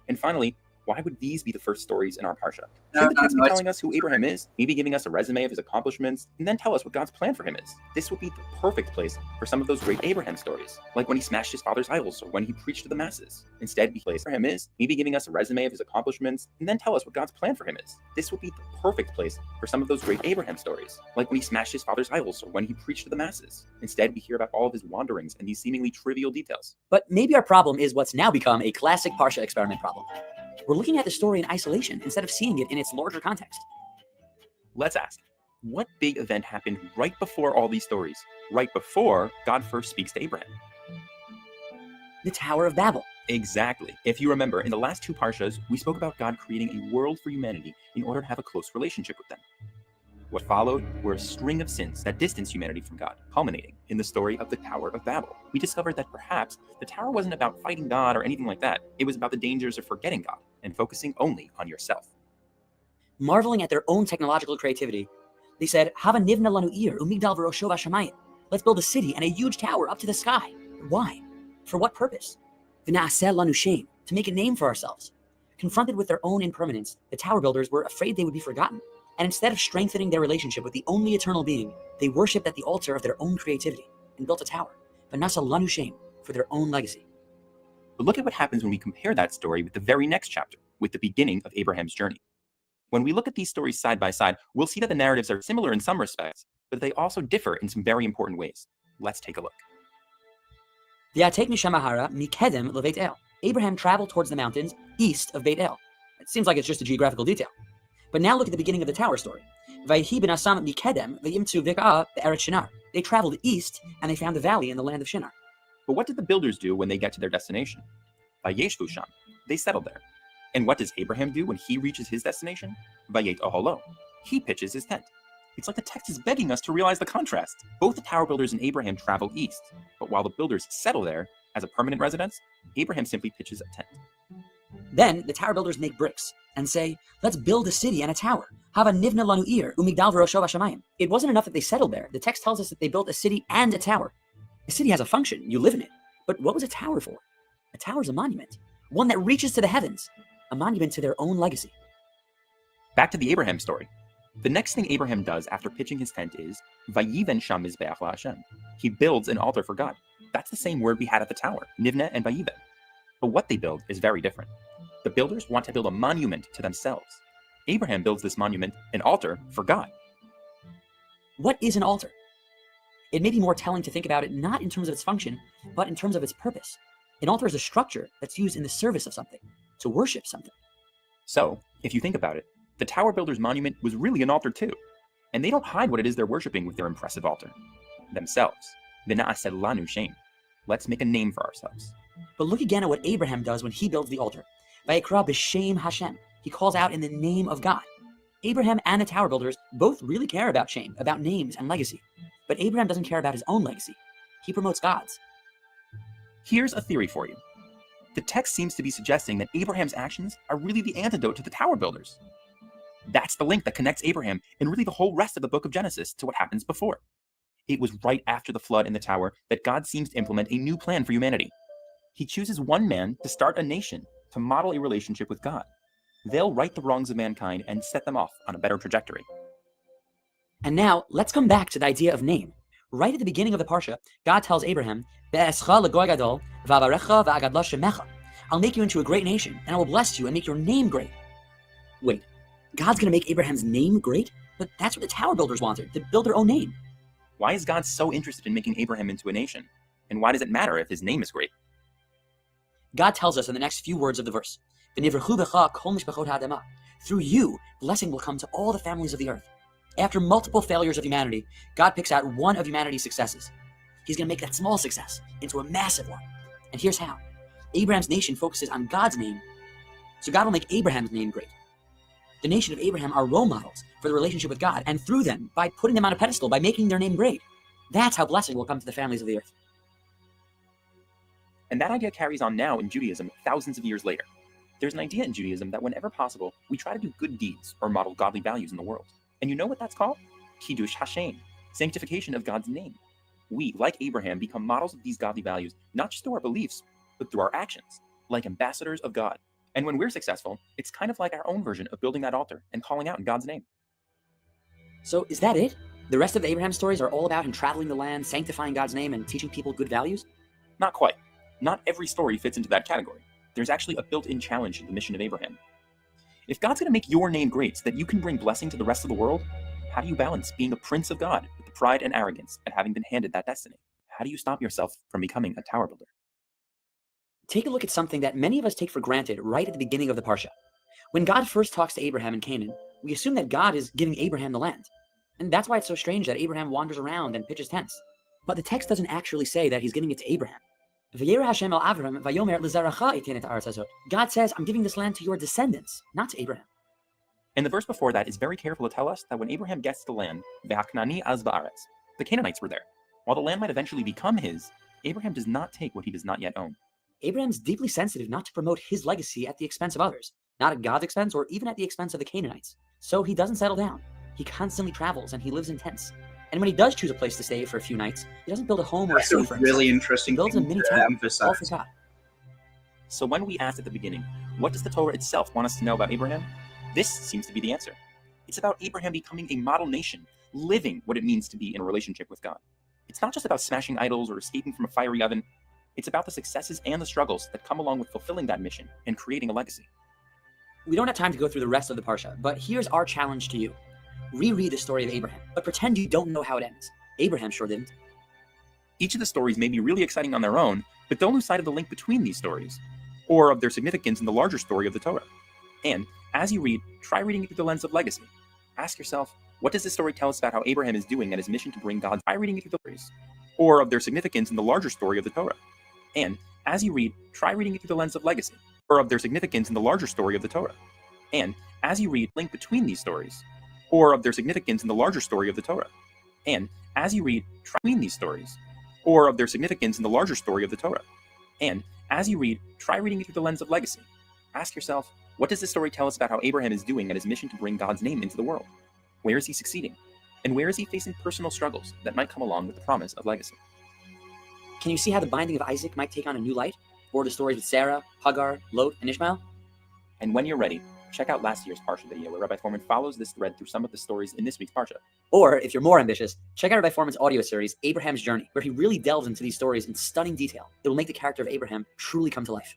Speaker 15: And finally, why would these be the first stories in our Parsha? Should the text be telling us who Abraham is, maybe giving us a resume of his accomplishments, and then tell us what God's plan for him is? This would be the perfect place for some of those great Abraham stories, like when he smashed his father's idols or when he preached to the masses. Instead, the place for him is, maybe giving us a resume of his accomplishments, and then tell us what God's plan for him is. This would be the perfect place for some of those great Abraham stories, like when he smashed his father's idols or when he preached to the masses. Instead, we hear about all of his wanderings and these seemingly trivial details.
Speaker 14: But maybe our problem is what's now become a classic Parsha experiment problem. We're looking at the story in isolation instead of seeing it in its larger context.
Speaker 15: Let's ask, what big event happened right before all these stories, right before God first speaks to Abraham?
Speaker 14: The Tower of Babel.
Speaker 15: Exactly. If you remember, in the last two Parshas, we spoke about God creating a world for humanity in order to have a close relationship with them. What followed were a string of sins that distanced humanity from God, culminating in the story of the Tower of Babel. We discovered that perhaps the tower wasn't about fighting God or anything like that. It was about the dangers of forgetting God and focusing only on yourself.
Speaker 14: Marveling at their own technological creativity, they said, Hava nivna lanu ir umigdal v'rosho v'shamayim. Let's build a city and a huge tower up to the sky. Why? For what purpose? V'na'aseh lanu shem, to make a name for ourselves. Confronted with their own impermanence, the tower builders were afraid they would be forgotten. And instead of strengthening their relationship with the only eternal being, they worshipped at the altar of their own creativity and built a tower, V'nasa lanu shem, for their own legacy.
Speaker 15: But look at what happens when we compare that story with the very next chapter, with the beginning of Abraham's journey. When we look at these stories side by side, we'll see that the narratives are similar in some respects, but they also differ in some very important ways. Let's take a look.
Speaker 14: V'yatek misham hara mikedem leVeit El. Abraham traveled towards the mountains east of Beit El. It seems like it's just a geographical detail. But now look at the beginning of the tower story. Vayhi b'nasam mikedem v'yimtzu v'ka'ah be'eretz Shinar. They traveled east and they found a valley in the land of Shinar.
Speaker 15: But what did the builders do when they get to their destination? Vayeshvu sham. They settled there. And what does Abraham do when he reaches his destination? Vayet aholo. He pitches his tent. It's like the text is begging us to realize the contrast. Both the tower builders and Abraham travel east, but while the builders settle there as a permanent residence, Abraham simply pitches a tent.
Speaker 14: Then the tower builders make bricks and say, let's build a city and a tower. Hava nivna lanu ir umigdal v'rosho v'shamayim. It wasn't enough that they settled there. The text tells us that they built a city and a tower. A city has a function. You live in it. But what was a tower for? A tower is a monument, one that reaches to the heavens, a monument to their own legacy.
Speaker 15: Back to the Abraham story. The next thing Abraham does after pitching his tent is Vayiven sham mizbeach laHashem. He builds an altar for God. That's the same word we had at the tower, nivna and vayiven. But what they build is very different. The builders want to build a monument to themselves. Abraham builds this monument, an altar, for God.
Speaker 14: What is an altar? It may be more telling to think about it not in terms of its function, but in terms of its purpose. An altar is a structure that's used in the service of something, to worship something.
Speaker 15: So, if you think about it, the tower builder's monument was really an altar too. And they don't hide what it is they're worshiping with their impressive altar. Themselves. V'na'aseh lanu shem. Let's make a name for ourselves.
Speaker 14: But look again at what Abraham does when he builds the altar. Vayikra b'shem Hashem. He calls out in the name of God. Abraham and the tower builders both really care about shame, about names and legacy. But Abraham doesn't care about his own legacy. He promotes God's.
Speaker 15: Here's a theory for you. The text seems to be suggesting that Abraham's actions are really the antidote to the tower builders. That's the link that connects Abraham and really the whole rest of the book of Genesis to what happens before. It was right after the flood in the tower that God seems to implement a new plan for humanity. He chooses one man to start a nation to model a relationship with God. They'll right the wrongs of mankind and set them off on a better trajectory.
Speaker 14: And now, let's come back to the idea of name. Right at the beginning of the Parsha, God tells Abraham, Be'escha legoy gadol, v'avarecha v'agadla shemecha. I'll make you into a great nation, and I will bless you and make your name great. Wait, God's going to make Abraham's name great? But that's what the tower builders wanted, to build their own name.
Speaker 15: Why is God so interested in making Abraham into a nation? And why does it matter if his name is great?
Speaker 14: God tells us in the next few words of the verse, Through you, blessing will come to all the families of the earth. After multiple failures of humanity, God picks out one of humanity's successes. He's going to make that small success into a massive one. And here's how. Abraham's nation focuses on God's name, so God will make Abraham's name great. The nation of Abraham are role models for the relationship with God, and through them, by putting them on a pedestal, by making their name great, that's how blessing will come to the families of the earth.
Speaker 15: And that idea carries on now in Judaism thousands of years later. There's an idea in Judaism that whenever possible, we try to do good deeds or model godly values in the world. And you know what that's called? Kiddush Hashem, sanctification of God's name. We, like Abraham, become models of these godly values, not just through our beliefs, but through our actions, like ambassadors of God. And when we're successful, it's kind of like our own version of building that altar and calling out in God's name.
Speaker 14: So is that it? The rest of the Abraham stories are all about him traveling the land, sanctifying God's name, and teaching people good values?
Speaker 15: Not quite. Not every story fits into that category. There's actually a built-in challenge to the mission of Abraham. If God's going to make your name great so that you can bring blessing to the rest of the world, how do you balance being a prince of God with the pride and arrogance at having been handed that destiny? How do you stop yourself from becoming a tower builder?
Speaker 14: Take a look at something that many of us take for granted right at the beginning of the Parsha. When God first talks to Abraham in Canaan, we assume that God is giving Abraham the land. And that's why it's so strange that Abraham wanders around and pitches tents. But the text doesn't actually say that he's giving it to Abraham. God says, I'm giving this land to your descendants, not to Abraham.
Speaker 15: And the verse before that is very careful to tell us that when Abraham gets the land, the Canaanites were there. While the land might eventually become his, Abraham does not take what he does not yet own.
Speaker 14: Abraham's deeply sensitive not to promote his legacy at the expense of others, not at God's expense or even at the expense of the Canaanites. So he doesn't settle down. He constantly travels and he lives in tents. And when he does choose a place to stay for a few nights, he doesn't build a home or a city for himself.
Speaker 2: Really interesting.
Speaker 14: He builds a mini town, all for God.
Speaker 15: So when we asked at the beginning, what does the Torah itself want us to know about Abraham? This seems to be the answer. It's about Abraham becoming a model nation, living what it means to be in a relationship with God. It's not just about smashing idols or escaping from a fiery oven. It's about the successes and the struggles that come along with fulfilling that mission and creating a legacy.
Speaker 14: We don't have time to go through the rest of the Parsha, but here's our challenge to you. Reread the story of Abraham, but pretend you don't know how it ends. Abraham sure didn't.
Speaker 15: Each of the stories may be really exciting on their own, but don't lose sight of the link between these stories, or of their significance in the larger story of the Torah. And as you read, try reading it through the lens of legacy. Ask yourself, what does this story tell us about how Abraham is doing at his mission to bring God's by reading it through the stories, or of their significance in the larger story of the Torah? And as you read, try reading it through the lens of legacy, or of their significance in the larger story of the Torah. And as you read, link between these stories, or of their significance in the larger story of the Torah. And as you read, try between these stories, or of their significance in the larger story of the Torah. And as you read, try reading it through the lens of legacy. Ask yourself, what does this story tell us about how Abraham is doing at his mission to bring God's name into the world? Where is he succeeding? And where is he facing personal struggles that might come along with the promise of legacy?
Speaker 14: Can you see how the binding of Isaac might take on a new light? Or the stories with Sarah, Hagar, Lot, and Ishmael?
Speaker 15: And when you're ready, check out last year's Parsha video where Rabbi Foreman follows this thread through some of the stories in this week's Parsha.
Speaker 14: Or, if you're more ambitious, check out Rabbi Foreman's audio series, Abraham's Journey, where he really delves into these stories in stunning detail that will make the character of Abraham truly come to life.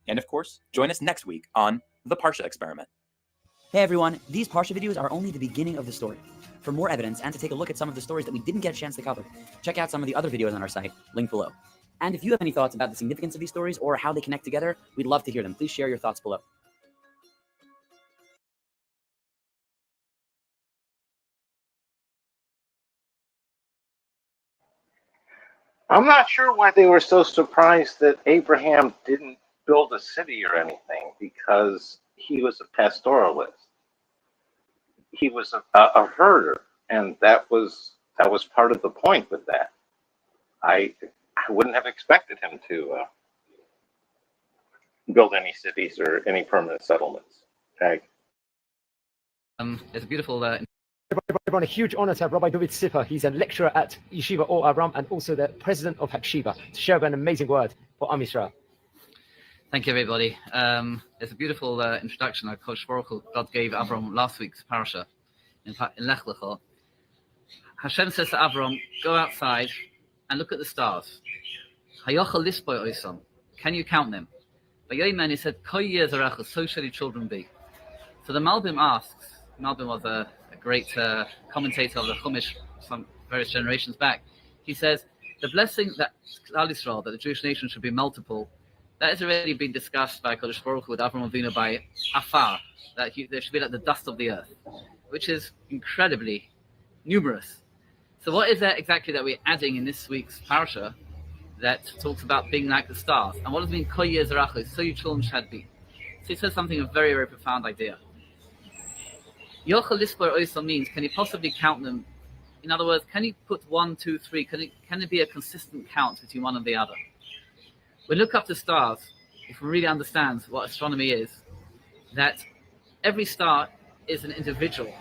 Speaker 15: And of course, join us next week on The Parsha Experiment.
Speaker 14: Hey everyone, these Parsha videos are only the beginning of the story. For more evidence and to take a look at some of the stories that we didn't get a chance to cover, check out some of the other videos on our site, linked below. And if you have any thoughts about the significance of these stories or how they connect together, we'd love to hear them. Please share your thoughts below.
Speaker 9: I'm not sure why they were so surprised that Abraham didn't build a city or anything, because he was a pastoralist. He was a herder, and that was part of the point with that. I wouldn't have expected him to build any cities or any permanent settlements. Okay.
Speaker 16: It's a beautiful.
Speaker 17: Everyone, a huge honor to have Rabbi David Sipper. He's a lecturer at Yeshiva or Abram and also the president of Hakshiva to share an amazing word for Am Yisrael.
Speaker 16: Thank you, everybody. It's a beautiful introduction that Kosh Baruch Hu, God gave Abram last week's Parshah in Lech Lecha. Hashem says to Abram, go outside and look at the stars. Hayochel lisboy oisam. Can you count them? But Yoiman, he said, Kol yezarecha, so shall your children be. So the Malbim asks, Malbim was a great commentator of the Chumash from various generations back. He says, the blessing that Klal Yisrael, that the Jewish nation should be multiple, that has already been discussed by Kodesh Baruch Hu with Avram Avinu by Afar, that there should be like the dust of the earth. which is incredibly numerous. So what is that exactly that we're adding in this week's Parsha that talks about being like the stars? And what does it mean, Ko Yezrachu, so your children shall be? So it says something, a very, very profound idea. Yochel Lispor Oisel means, can you possibly count them? In other words, can you put 1, 2, 3? Can it be a consistent count between one and the other? When we look up the stars, if we really understand what astronomy is, that every star is an individual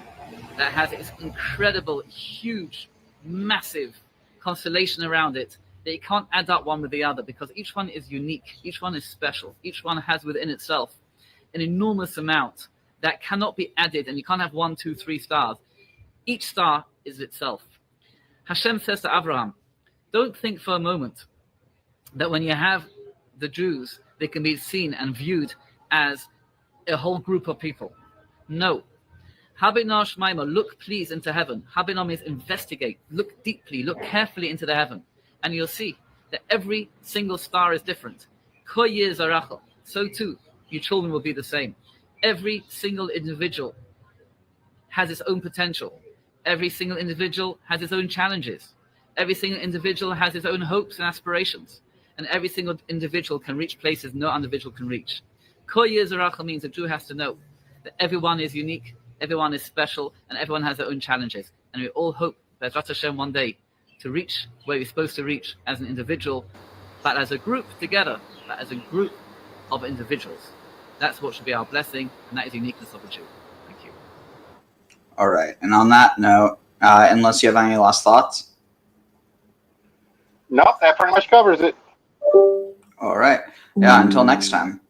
Speaker 16: that has its incredible, huge, massive constellation around it, that you can't add up one with the other because each one is unique, each one is special, each one has within itself an enormous amount that cannot be added, and you can't have 1, 2, 3 stars. Each star is itself. Hashem says to Abraham, don't think for a moment that when you have the Jews, they can be seen and viewed as a whole group of people. No. Habinah Shmaima, look please into heaven. Habinah means investigate, look deeply, look carefully into the heaven, and you'll see that every single star is different. Ko Yezrachu, so too, your children will be the same. Every single individual has its own potential. Every single individual has its own challenges. Every single individual has its own hopes and aspirations. And every single individual can reach places no individual can reach. Ko Yezrachu means a Jew has to know that everyone is unique, everyone is special, and everyone has their own challenges. And we all hope, Be'ezrat Hashem, one day to reach where we're supposed to reach as an individual, but as a group together, but as a group of individuals. That's what should be our blessing, and that is the uniqueness of a Jew. Thank you.
Speaker 2: All right. And on that note, unless you have any last thoughts?
Speaker 9: Nope, that pretty much covers it.
Speaker 2: All right. Yeah, until next time.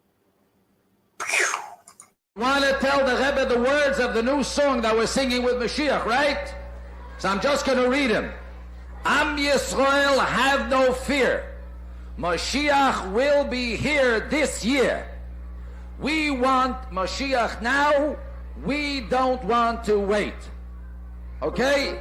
Speaker 18: Want to tell the Rebbe the words of the new song that we're singing with Mashiach, right? So I'm just going to read him. Am Yisrael, have no fear. Mashiach will be here this year. We want Mashiach now. We don't want to wait. Okay?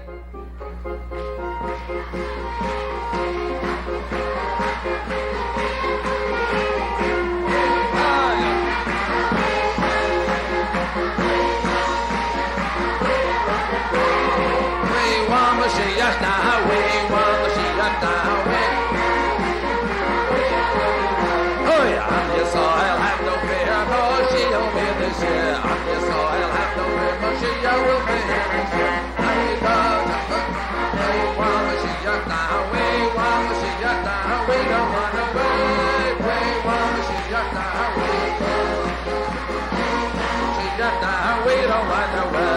Speaker 18: We want Mashiach now. We want Mashiach now. Oh yeah, Am Yisrael, have no fear. Mashiach will be this year. Am Yisrael, have no fear. Mashiach will be here this year. We want Mashiach now. We want Mashiach now. We don't want to wait. We want Mashiach now. We want Mashiach now. We don't want to wait.